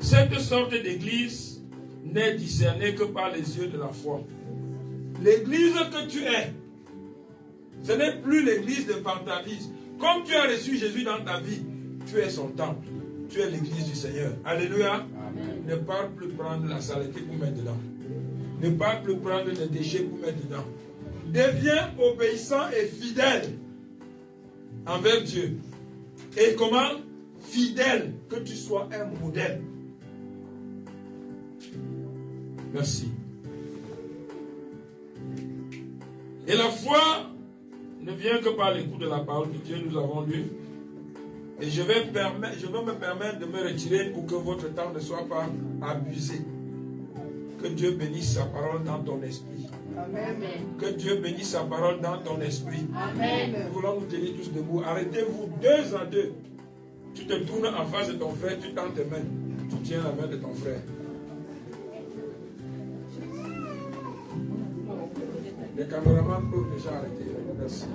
Cette sorte d'église n'est discernée que par les yeux de la foi. L'église que tu es, ce n'est plus l'église de vantagisme. Comme tu as reçu Jésus dans ta vie, tu es son temple. Tu es l'église du Seigneur. Alléluia. Amen. Ne parle plus prendre la saleté pour mettre dedans. Ne parle plus prendre les déchets pour mettre dedans. Deviens obéissant et fidèle envers Dieu. Et comment? Fidèle, que tu sois un modèle. Merci. Et la foi ne vient que par l'écoute de la parole que Dieu nous avons lue. Et je vais me permettre de me retirer pour que votre temps ne soit pas abusé. Que Dieu bénisse sa parole dans ton esprit. Amen. Que Dieu bénisse sa parole dans ton esprit. Amen. Nous voulons nous tenir tous debout. Arrêtez-vous 2 à 2. Tu te tournes en face de ton frère, tu tends tes mains. Tu tiens la main de ton frère. Les caméramans peuvent déjà arrêter. Merci.